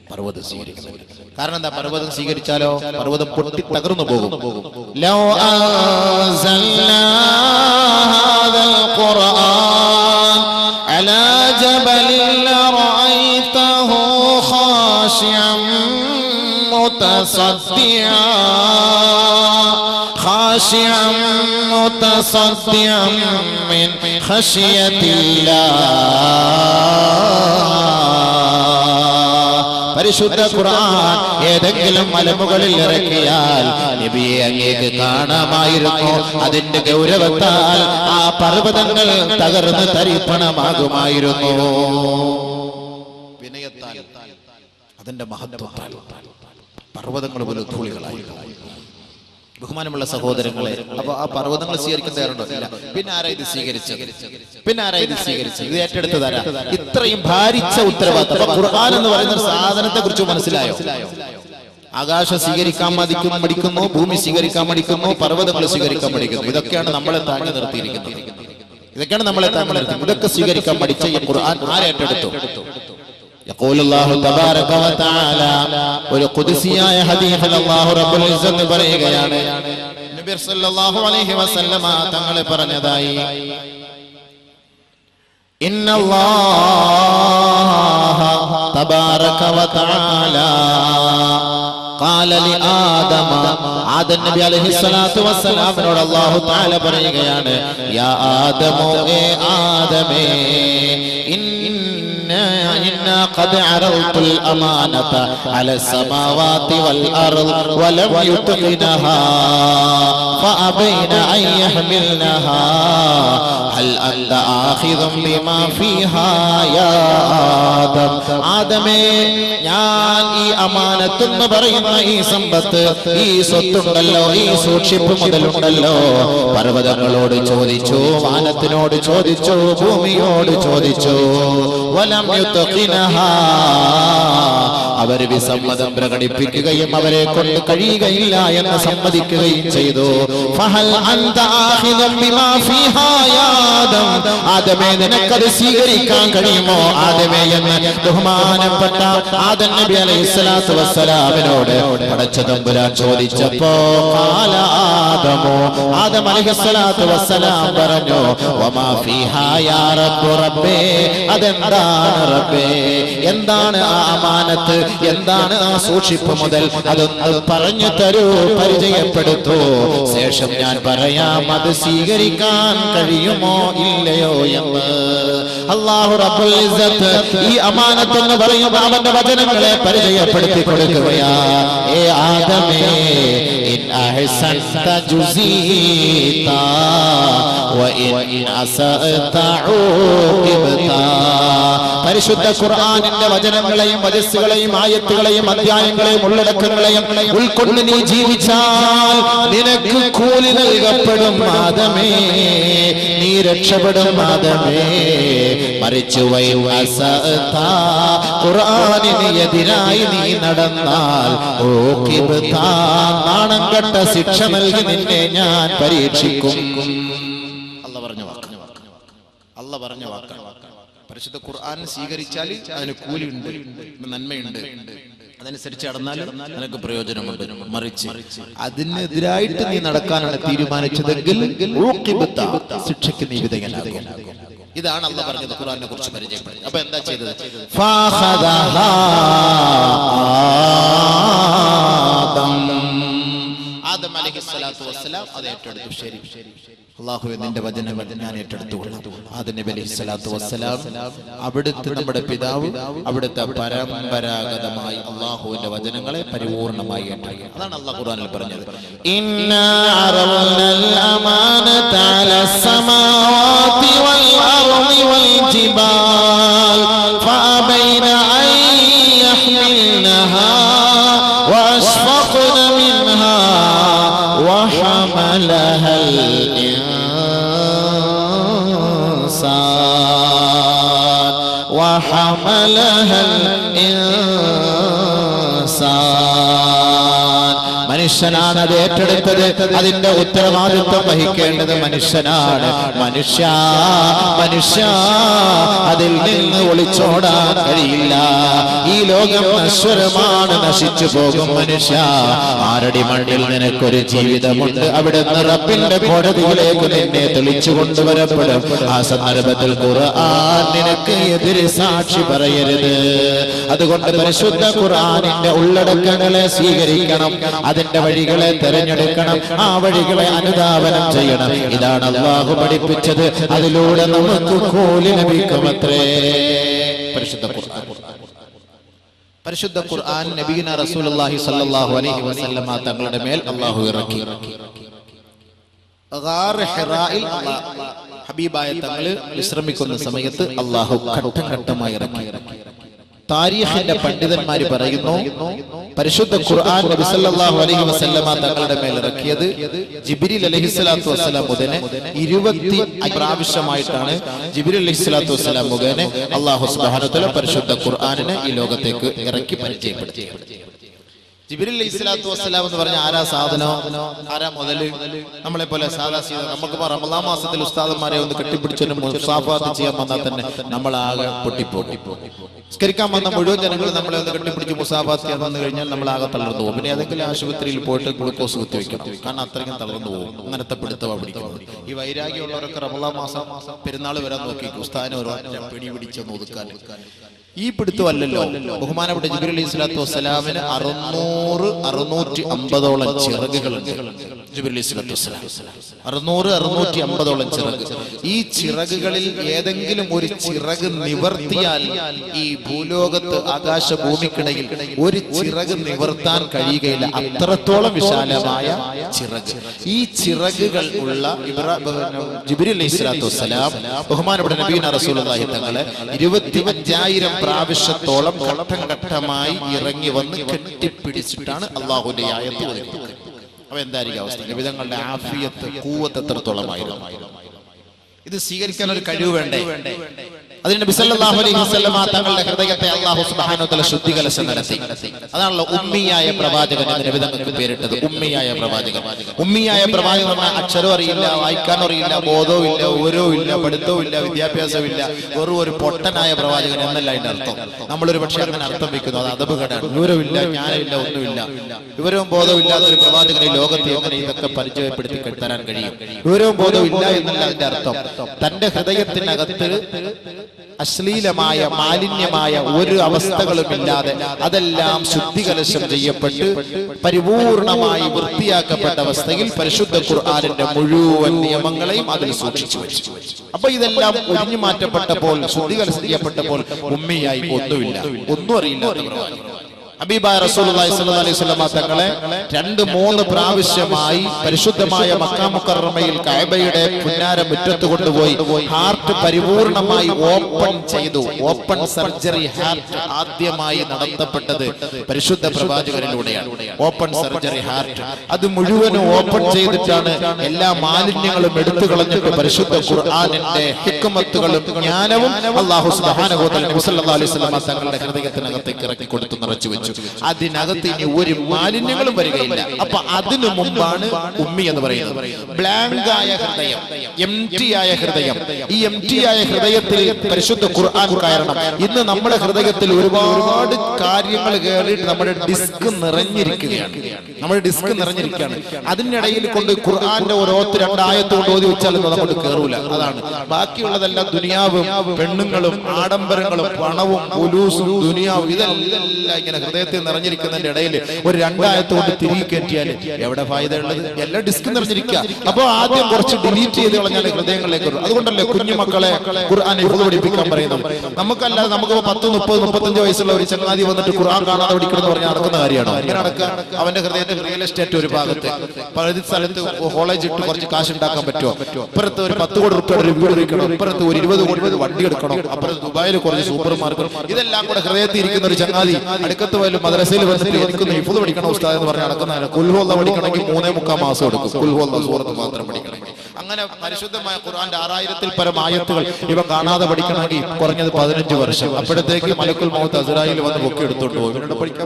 പർവ്വതം സ്വീകരിക്കുന്നില്ല. കാരണം എന്താ? പർവ്വതം സ്വീകരിച്ചാലോ പർവ്വതം പൊട്ടി തകർന്നു പോകും. ലൗ അൻസൽനാ ഹാദൽ ഖുർആൻ അലാ ജബലിൻ ലറഅയ്തഹു ഖാശിഅൻ മുതസദ്ദിഅൻ മിൻ ഖശിയത്തില്ലാഹ്. പരിശുദ്ധ ഖുർആൻ ഏതെങ്കിലും മലമുകളിൽ ഇറക്കിയാൽ നബിയെ അങ്ങേക്ക് കാണാമായിരുന്നു. അതിന്റെ ഗൗരവത്താൽ ആ പർവ്വതങ്ങൾ തകർന്ന് തരിപ്പണമാകുമായിരുന്നു. വിനയത്താൽ, അതിന്റെ മഹത്വത്താൽ പർവ്വതങ്ങൾ പോലെ ധൂളികളായി. ബഹുമാനമുള്ള സഹോദരങ്ങളെ, അപ്പൊ ആ പർവ്വതങ്ങൾ സ്വീകരിക്കാൻ തയ്യാറുണ്ടോ? ഇല്ല. പിന്നെ ആരാ ഇത് സ്വീകരിച്ചത്? പിന്നെ ആരാ ഇത് സ്വീകരിച്ചത്? ഇത് ഏറ്റെടുത്തതാരാ? ഇത്രയും ഭാരിച്ച ഉത്തരവാദിത്തം. ഖുർആൻ എന്ന് പറയുന്ന സാധനത്തെ കുറിച്ച് മനസ്സിലായോ? ആകാശം സ്വീകരിക്കാൻ പഠിക്കുന്നു, ഭൂമി സ്വീകരിക്കാൻ പഠിക്കുന്നു, പർവ്വതങ്ങൾ സ്വീകരിക്കാൻ പഠിക്കുന്നു. ഇതൊക്കെയാണ് നമ്മളെ താങ്ങി നിർത്തിയിരിക്കുന്നത്. ഇതൊക്കെയാണ് നമ്മളെ താങ്ങി നിർത്തിയിരിക്കുന്നത്. ഇതൊക്കെ സ്വീകരിക്കാൻ പഠിച്ച ഈ ഖുർആൻ ആരേറ്റെടുത്തു? يقول الله تبارك وتعالى ഒരു ഖുദ്സിയായ ഹദീസിൽ അല്ലാഹു റബ്ബുൽ ഇസ്സത്ത് പറയുകയാണ്, നബി സല്ലല്ലാഹു അലൈഹി വസല്ലമ തങ്ങൾ പറഞ്ഞതായി, ഇന്നല്ലാഹ തബാറക വതആല قال لآدم ആദം നബി അലൈഹിസ്സലാത്തു വസ്സലാമിനോട് അല്ലാഹു തആല പറയുകയാണ്, യാ ആദമു, ഏ ആദമേ, إنا قد عرضت الأمانة على السماوات والأرض ولم يتقنها فأبين أن يحملنها هل أنت آخذ بما فيها يا آدم. ആദമേ, ഞാൻ ഈ അമാനത്ത് എന്ന് പറയുന്ന ഈ സമ്പത്ത്, ഈ സ്വത്തുണ്ടല്ലോ, ഈ സൂക്ഷിപ്പ് മുതലുണ്ടല്ലോ, പർവ്വതങ്ങളോട് ചോദിച്ചു, വാനത്തിനോട് ചോദിച്ചു, ഭൂമിയോട് ചോദിച്ചു. വലം യുത്ഖിനഹാ, അവർ വിസമ്മതം പ്രകടിപ്പിക്കുകയും അവരെ കൊണ്ട് കഴിയുകയില്ല എന്ന് സമ്മതിക്കുകയും ചെയ്തു. ഫഹൽ അൻത ആഖിദും ബിമാ ഫീഹാ യാ ആദം, ആദമേ നിനക്കത് സ്വീകരിക്കാൻ കഴിയുമോ ആദമേ എന്ന് ബഹുമാനപ്പെട്ട ആദം നബി അലൈഹിസ്സലാത്തു വസ്സലാമിനോട് പടച്ച തമ്പുരാൻ ചോദിച്ചപ്പോ ഖാല ആദമു, ആദം അലൈഹിസ്സലാത്തു വസ്സലാം പറഞ്ഞു വമാ ഫീഹാ യാ റബ്ബു റബ്ബേ, അതെന്താണ് റബ്ബേ, എന്താണ് ആ അമാനത്ത്, എന്താണ് ആ സൂക്ഷിപ്പ് മുതൽ, അതൊന്ന് പറഞ്ഞു തരൂ, പരിചയപ്പെടുത്തൂ, ശേഷം ഞാൻ പറയാം അത് സ്വീകരിക്കാൻ കഴിയുമോ ഇല്ലയോ എന്ന്. അല്ലാഹു റബ്ബുൽ ഇസ്സത്ത് ഈ അമാനത്ത് എന്ന് പറയുമ്പോൾ അവന്റെ വചനങ്ങളെ പരിചയപ്പെടുത്തി കൊടുക്കുകയാ. ഏ ആദമേ, ഇൻ അഹ്സൻത ജുസീത വഇൻ അസഅത ഉഖിബത. പരിശുദ്ധ ഖുർആനിന്റെ വചനങ്ങളെയും വചസ്സുകളെയും ആയത്തുകളെയും അധ്യായങ്ങളെയും ഉള്ളടക്കങ്ങളെയും ഉൾക്കൊണ്ട് നീ ജീവിച്ചാൽ നിനക്ക് കൂലി നൽകപ്പെടും ആദമേ, നീ രക്ഷപ്പെടും ആദമേ. മറിച്ചു ഖുർആനിന് എതിരായി നീ നടന്നാൽ നാണം കെട്ട ശിക്ഷ നൽകി നിന്നെ ഞാൻ പരീക്ഷിക്കും. അല്ലാഹു പറഞ്ഞ വാക്കാണ്. പരിശുദ്ധ ഖുർആൻ സ്വീകരിച്ചാൽ അതിന് കൂലിയുണ്ട്, നന്മയുണ്ട്, അതനുസരിച്ച് നടന്നാൽ നിനക്ക് പ്രയോജനമുണ്ട്. മറിച്ച് അതിനെതിരായിട്ട് നീ നടക്കാനാണ് തീരുമാനിച്ചതെങ്കിൽ ശിക്ഷയ്ക്ക് നീ വിധേയനാകും. ഇതാണ് അല്ലാഹു പറഞ്ഞത് ഖുർആനെ കുറിച്ച് പരിചയപ്പെടുത്തി. അപ്പൊ എന്താ ചെയ്തത്? ആദം അലൈഹിസ്സലാത്തു വസ്സലാം അത് ഏറ്റെടുത്തു. ശരി അല്ലാഹുവേ, നിന്റെ വചനം ഞാൻ ഏറ്റെടുത്തുകൊള്ളാം. ആദം നബി അലൈഹിസ്സലാത്തു വസ്സലാം അവിടുത്തെ നമ്മുടെ പിതാവ്, അവിടുത്തെ പരമ്പരാഗതമായി അല്ലാഹുവിന്റെ വചനങ്ങളെ പരിപൂർണമായി ഏറ്റെടുക്കുക. അതാണ് അല്ലാഹു ഖുർആനിൽ പറഞ്ഞത്. ഇന്നാ അറവ്നൽ അമാനത അലസ് സമാവാതി വൽ അർളി വൽ ജിബാൽ ഫഅബൈന അൻ യഹ്മിൽനഹാ വഅശ്ഫഖ്ന മിൻഹാ وحملها الإنسان മനുഷ്യനാണ് അത് ഏറ്റെടുത്തത്. അതിന്റെ ഉത്തരവാദിത്വം വഹിക്കേണ്ടത് മനുഷ്യനാണ്. മനുഷ്യ അതിൽ നിന്ന് ഒളിച്ചോടാൻ കഴിയില്ല. ഈ ലോകം നശ്വരമാണ്, നശിച്ചു പോകും. മനുഷ്യ, ആരടി മണ്ണിൽ നിനക്കൊരു ജീവിതമുണ്ട്. അവിടെ റബ്ബിന്റെ കോടതിയിലേക്ക് നിന്നെ തെളിച്ചു കൊണ്ടുവരപ്പെടും. ആ സന്ദർഭത്തിൽ ഖുർആൻ നിനക്ക് എതിരെ സാക്ഷി പറയരുത്. അതുകൊണ്ട് പരിശുദ്ധ ഖുർആനിന്റെ ഉള്ളടക്കങ്ങളെ സ്വീകരിക്കണം, അതിന്റെ വഴികളെ തെരഞ്ഞെടുക്കണം, ആ വഴികളെ അനുധാവനം ചെയ്യണം. ഇതാണ് അല്ലാഹു പഠിപ്പിച്ചത്. അതിലൂടെ നമുക്ക് കൂലി ലഭിക്കുമത്രേ. പരിശുദ്ധ ഖുർആൻ നബിയുനാ റസൂലുള്ളാഹി സ്വല്ലല്ലാഹു അലൈഹി വസല്ലമ തങ്ങളുടെ മേൽ അല്ലാഹു ഇറക്കി. ഗാർ ഹിറായിൽ ഹബീബായ തങ്ങൾ വിശ്രമിക്കുന്ന സമയത്ത് അല്ലാഹു ഘട്ടം ഘട്ടമായി ഇറക്കി. താരീഖിന്റെ പണ്ഡിതന്മാര് പറയുന്നു, പരിശുദ്ധ ഖുർആൻ നബി സല്ലല്ലാഹു അലൈഹി വസല്ലമ തങ്ങളുടെ മേൽ ഇറക്കിയത് ജിബ്രീൽ അലൈഹിസ്സലാത്തു വസ്സലാം മുഖേന 20 പ്രാവശ്യമായിട്ടാണ്. ജിബ്രീൽ അലൈഹിസ്സലാത്തു വസ്സലാം മുഖേന അല്ലാഹു സുബ്ഹാനഹു വ തആല പരിശുദ്ധ ഖുർആനിനെ ഈ ലോകത്തേക്ക് ഇറക്കി പരിചയപ്പെടുത്തി. ജിബ്രീൽ അലൈഹിസ്സലാത്തു വസ്സലാം എന്ന് പറഞ്ഞ ആരാ സാധനോ, ആരാ മുതല്? നമ്മളെ പോലെ സാധാ നമുക്ക് റമളാൻ മാസത്തിൽ ഉസ്താദന്മാരെ ഒന്ന് കെട്ടിപ്പിടിച്ചൊരു മുസാഫാത്ത് ചെയ്യാൻ വന്നാൽ തന്നെ നമ്മളാകെ പൊട്ടിപ്പോകും. നിസ്കരിക്കാൻ വന്ന മുഴുവൻ ജനങ്ങൾ നമ്മളെ ഒന്ന് കെട്ടിപ്പിടിച്ച് മുസാഫാത്ത് ചെയ്യാൻ വന്നു കഴിഞ്ഞാൽ നമ്മളാകെ തളർന്നു പോകും. പിന്നെ ഏതെങ്കിലും ആശുപത്രിയിൽ പോയിട്ട് ഗ്ലൂക്കോസ് കുത്തിവെക്കണം, കാരണം അത്രയ്ക്കും തളർന്നു പോകും. അങ്ങനത്തെ പിടുത്തവാ പിടിക്കുന്നത്. ഈ വൈരാഗ്യമുള്ളവരൊക്കെ റമളാൻ മാസം പെരുന്നാൾ വരാൻ നോക്കി ഉസ്താദിനെ ഒരു പിടി പിടിച്ചൊന്ന് ഒതുക്കാൻ. ഈ പിടുത്തമല്ലല്ലോ. ബഹുമാനപ്പെട്ട ജിബ്രീൽ അലൈഹിസ്സലാത്തു വസ്സലാമിന് 650ഓളം ചിറകുകളുണ്ട്. ജിബ്രീൽ അലൈഹിസ്സലാം 600-650 ചിറക്. ഈ ചിറകുകളിൽ ഏതെങ്കിലും ഒരു ചിറക് നിവർത്തിയാൽ ഈ ഭൂലോകത്ത് ആകാശഭൂമിക്കിടയിൽ ഒരു ചിറക് നിവർത്താൻ കഴിയുകയില്ല. അത്രത്തോളം വിശാലമായ ചിറക്. ഈ ചിറകുകൾ ഉള്ള ജിബ്രീൽ അലൈഹിസ്സലാം ബഹുമാനപ്പെട്ട നബിയുനാ റസൂലുള്ളാഹി തങ്ങളെ 25,000 പ്രാവശ്യത്തോളം ഘട്ടം ഘട്ടമായി ഇറങ്ങി വന്ന് കെട്ടിപ്പിടിച്ചിട്ടാണ് അള്ളാഹുവിന്റെ ആയത്ത് ഓതുന്നത്. അപ്പൊ എന്തായിരിക്കും അവസ്ഥ? നബിതങ്ങളുടെ ആഫിയത്ത് ഖുവത്ത് എത്രത്തോളമായിരുന്നു? ഇത് സ്വീകരിക്കാൻ ഒരു കഴിവ് വേണ്ടേ? അതിന് നബി സല്ലല്ലാഹു അലൈഹി വസല്ലമ തങ്ങളുടെ ഹൃദയത്തെ അല്ലാഹു സുബ്ഹാനഹു വ തആല ശുദ്ധീകരണം നടത്തി. അതാണല്ലോ ഉമ്മിയായ പ്രവാചകൻ എന്ന് നബി തങ്ങൾക്ക് പേരിട്ടത്. ഉമ്മിയായ പ്രവാചകൻ. ഉമ്മിയായ പ്രവാചകൻ പറഞ്ഞാൽ അക്ഷരം അറിയില്ല, വായിക്കാൻ അറിയില്ല, ബോധവും ഇല്ല, വിവരവും ഇല്ല, പഠിത്തവും ഇല്ല, വിദ്യാഭ്യാസവും ഇല്ല, വെറും ഒരു പൊട്ടനായ പ്രവാചകൻ എന്നല്ല അതിന്റെ അർത്ഥം. നമ്മളൊരു പക്ഷേ അങ്ങനെ അർത്ഥം വെക്കുന്നു. അത് അദബുകേടാണ്. വിവരമില്ല, ജ്ഞാനമില്ല, ഒന്നുമില്ല, വിവരവും ബോധവും ഇല്ലാത്ത ഒരു പ്രവാചകനെ ലോകത്തെ എങ്ങനെ ഇതൊക്കെ പരിചയപ്പെടുത്തി തരാൻ കഴിയും? വിവരവും ബോധവും ഇല്ല എന്നല്ല അതിന്റെ അർത്ഥം. തന്റെ ഹൃദയത്തിനകത്ത് അശ്ലീലമായ മാലിന്യമായ ഒരു അവസ്ഥകളുമില്ലാതെ അതെല്ലാം ശുദ്ധികലശം ചെയ്യപ്പെട്ട് പരിപൂർണമായി വൃത്തിയാക്കപ്പെട്ട അവസ്ഥയിൽ പരിശുദ്ധ ഖുർആനിന്റെ മുഴുവൻ നിയമങ്ങളെയും അതിൽ സൂക്ഷിച്ചു വെച്ചു. അപ്പൊ ഇതെല്ലാം ഒഴിഞ്ഞു മാറ്റപ്പെട്ടപ്പോൾ, ശുദ്ധികലശം ചെയ്യപ്പെട്ടപ്പോൾ ഉമ്മിയായി ഒന്നുമില്ല, ഒന്നും അറിയില്ലാത്ത പ്രവാചകൻ. ഹബീബായ റസൂലുള്ളാഹി സ്വല്ലല്ലാഹു അലൈഹി വസല്ലം തങ്ങളെ 2-3 പ്രാവശ്യമായി പരിശുദ്ധമായ മക്ക മുക്കറമയിൽ കഅബയുടെ പുന്നാര മുറ്റത്ത് കൊണ്ടുപോയി ഹാർട്ട് പരിപൂർണമായി ഓപ്പൺ ചെയ്തു. ഓപ്പൺ സർജറി ഹാർട്ട് ആദ്യമായി നടത്തപ്പെട്ടത് പരിശുദ്ധ പ്രവാചകനിലൂടെയാണ്. ഓപ്പൺ സർജറി ഹാർട്ട് അത് മുഴുവനും ഓപ്പൺ ചെയ്തിട്ടാണ് എല്ലാ മാലിന്യങ്ങളും എടുത്തു കളഞ്ഞിട്ട് പരിശുദ്ധ ഖുർആനിന്റെ ഹിക്മത്തുകളും ജ്ഞാനവും അല്ലാഹു സുബ്ഹാനഹു വ തആല നബി സല്ലല്ലാഹു അലൈഹി വസല്ലം തങ്ങളുടെ ഹൃദയത്തിനകത്തേക്ക് ഇറക്കി കൊടുത്തു, നിറച്ചു വെച്ചു. അതിനകത്ത് ഇനി ഒരു മാലിന്യങ്ങളും വരികയില്ല. അപ്പൊ അതിനു മുമ്പാണ് ഉമ്മി എന്ന് പറയുന്നത്. ബ്ലാങ്ക് ആയ ഹൃദയം, എംപ്റ്റി ആയ ഹൃദയം. ഈ എംപ്റ്റി ആയ ഹൃദയത്തിൽ പരിശുദ്ധ ഖുർആൻ കയറണം. ഇന്ന് നമ്മുടെ ഹൃദയത്തിൽ ഒരുപാട് കാര്യങ്ങൾ കയറിയിട്ട് നമ്മുടെ ഡിസ്ക് നിറഞ്ഞിരിക്കുകയാണ്. നമ്മുടെ ഡിസ്ക് നിറഞ്ഞിരിക്കുകയാണ്. അതിനിടയിൽ കൊണ്ട് ഖുർആന്റെ ഓരോത്ത് 2 ആയത്ത് കൊണ്ട് ഓതി വെച്ചാലൊന്നും അങ്ങോട്ട് കയറൂല. അതാണ് ബാക്കിയുള്ളതെല്ലാം ദുനിയാവും പെണ്ണുങ്ങളും ആഡംബരങ്ങളും പണവും പുലൂസും ദുനിയാവും ഇതെല്ലാം ഇങ്ങനെ ഹൃദയത്തിൽ നിറഞ്ഞിരിക്കുന്നതിന്റെ ഇടയിൽ ഒരു 2 ആയത്ത് കൊണ്ട് തിരികെ കയറ്റിയാൽ എവിടെ ഫായിദ ഉള്ളത്? എല്ലാം ഡിസ്ക് നിറഞ്ഞിരിക്കുക. അപ്പൊ ആദ്യം കുറച്ച് ഡിലീറ്റ് ചെയ്ത് കളഞ്ഞാൽ ഹൃദയങ്ങളിലേക്ക് വരും. അതുകൊണ്ടല്ലേ കുഞ്ഞുമക്കളെ ഖുർആൻ ഹിഫ്ള് പഠിപ്പിക്കാൻ പറയുന്നത്. നമുക്കല്ലാതെ നമുക്ക് 10, 30, 35 വയസ്സുള്ള ഒരു ചങ്ങാതി വന്നിട്ട് ഖുർആൻ കാണാതെ പഠിക്കണമെന്ന് പറഞ്ഞാൽ നടക്കുന്ന കാര്യമാണോ? അങ്ങനെ നടക്കുക? അവന്റെ ഹൃദയത്തിൽ റിയൽ എസ്റ്റേറ്റ് ഒരു ഭാഗത്ത്, പകുതി സ്ഥലത്ത് കോളേജ് ഇട്ട് കുറച്ച് കാശ് ഉണ്ടാക്കാൻ പറ്റുമോ? ഇപ്പുറത്ത് ഒരു 10 കോടി റുപ്യയുടെ ഒരു വീട് വെക്കണം, ഇപ്പുറത്ത് ഒരു 20 കോടി വണ്ടി എടുക്കണം, അപ്പുറത്ത് ദുബായിൽ കുറച്ച് സൂപ്പർ മാർക്കറ്റ്, ഇതെല്ലാം കൂടെ ഹൃദയത്തിൽ ഇരിക്കുന്ന ഒരു ചങ്ങാതി അടുക്കത്ത് പോലും മദ്രസയിൽ വന്നിട്ട് എനിക്കൊന്ന് ഹിഫ്ള് പഠിക്കണം ഉസ്താദ് എന്ന് പറഞ്ഞ് നടക്കുന്നതാണ്. ഖുൽ ഹു അല്ലാഹ് പഠിക്കണമെങ്കിൽ 3-3/4 മാസം എടുക്കും. ഖുൽ ഹു അല്ലാഹ് സൂറത്ത് മാത്രം പഠിക്കണമെങ്കിൽ. അങ്ങനെ പരിശുദ്ധമായ ഖുർആന്റെ 6000-ൽ പരം ആയത്തുകൾ ഇവ കാണാതെ പഠിക്കണമെങ്കിൽ കുറഞ്ഞത് 15 വർഷം. അപ്പോഴത്തേക്ക് മലക്കുൽ മൗത്ത് അസ്രായീൽ വന്ന് പൊക്കി എടുത്തോണ്ട് പോകും. ഇവരോട് പഠിക്കാൻ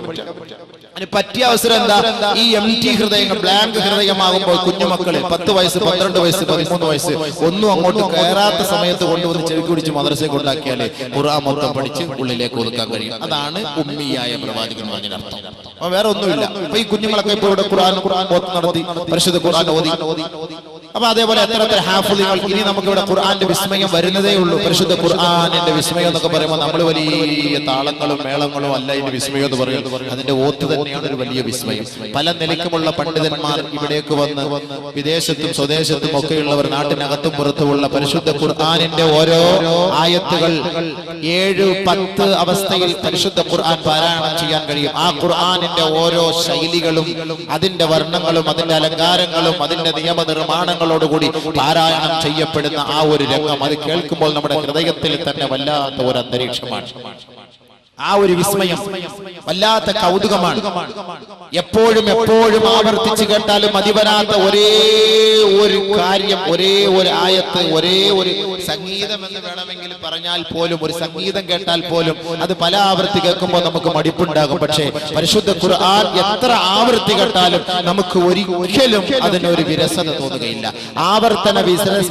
അതിന് പറ്റിയ അവസരം എന്താ? ഈ എംറ്റി ഹൃദയങ്ങൾ, ബ്ലാങ്ക് ഹൃദയമാകുമ്പോൾ കുഞ്ഞുമക്കളിൽ 10 വയസ്സ്, 12 വയസ്സ്, 13 വയസ്സ് ഒന്നും അങ്ങോട്ട് കയറാത്ത സമയത്ത് കൊണ്ടുവന്ന് ചെവി കുടിച്ച് മദ്രസയിൽ കൊണ്ടാക്കിയാലേ ഖുർആൻ മൊത്തം പഠിച്ച് ഉള്ളിലേക്ക് ഒതുക്കാൻ കഴിയും. അതാണ് ഉമ്മിയായ പ്രവാചകൻ പറഞ്ഞതിനർത്ഥം. അപ്പൊ വേറെ ഒന്നുമില്ല. അപ്പൊ ഈ കുഞ്ഞുങ്ങളൊക്കെ ഇപ്പോൾ ഇവിടെ ഖുർആൻ നടത്തി പരിശുദ്ധ ഖുർആൻ ഓതി. അപ്പൊ അതേപോലെ എത്ര ഹാഫിളുകൾ. ഇനി നമുക്ക് ഇവിടെ ഖുർആന്റെ വിസ്മയം വരുന്നതേ ഉള്ളൂ. പരിശുദ്ധ ഖുർആനിന്റെ വിസ്മയം എന്നൊക്കെ പറയുമ്പോൾ നമ്മൾ വലിയ താളങ്ങളും മേളങ്ങളും അല്ല ഇതിന്റെ വിസ്മയം എന്ന് പറയുന്നത്. അതിന്റെ ഓത്ത് തന്നെയാണ് ഒരു വലിയ വിസ്മയം. പല നിലയ്ക്കുമുള്ള പണ്ഡിതന്മാർ ഇവിടേക്ക് വന്ന് വിദേശത്തും സ്വദേശത്തും ഒക്കെയുള്ളവർ നാട്ടിനകത്തും പുറത്തുമുള്ള പരിശുദ്ധ ഖുർആനിന്റെ ഓരോ ആയത്തുകൾ 7-10 അവസ്ഥയിൽ പരിശുദ്ധ ഖുർആൻ പാരായണം ചെയ്യാൻ കഴിയും. ആ ഖുർആനിന്റെ ഓരോ ശൈലികളും അതിന്റെ വർണ്ണങ്ങളും അതിന്റെ അലങ്കാരങ്ങളും അതിന്റെ നിയമനിർമ്മാണങ്ങളോടുകൂടി പാരായണം ചെയ്യപ്പെടുന്ന ആ ഒരു രംഗം അത് കേൾക്കുമ്പോൾ നമ്മുടെ ഹൃദയത്തിൽ തന്നെ വല്ലാത്ത ഒരു അന്തരീക്ഷമാണ്. ആ ഒരു വിസ്മയം, വല്ലാത്ത കൗതുകമാണ്. എപ്പോഴും ആവർത്തിച്ച് കേട്ടാലും മതിവരാത്ത ഒരേ ഒരു കാര്യം, ഒരേ ഒരു ആയത്ത്, ഒരേ ഒരു സംഗീതം എന്ന് വേണമെങ്കിൽ പറഞ്ഞാൽ പോലും, ഒരു സംഗീതം കേട്ടാൽ പോലും അത് പല ആവർത്തി കേൾക്കുമ്പോൾ നമുക്ക് മടിപ്പുണ്ടാകും. പക്ഷേ പരിശുദ്ധ ഖുർആൻ എത്ര ആവർത്തി കേട്ടാലും നമുക്ക് ഒരിക്കലും അതിനൊരു വിരസത തോന്നുകയില്ല. ആവർത്തന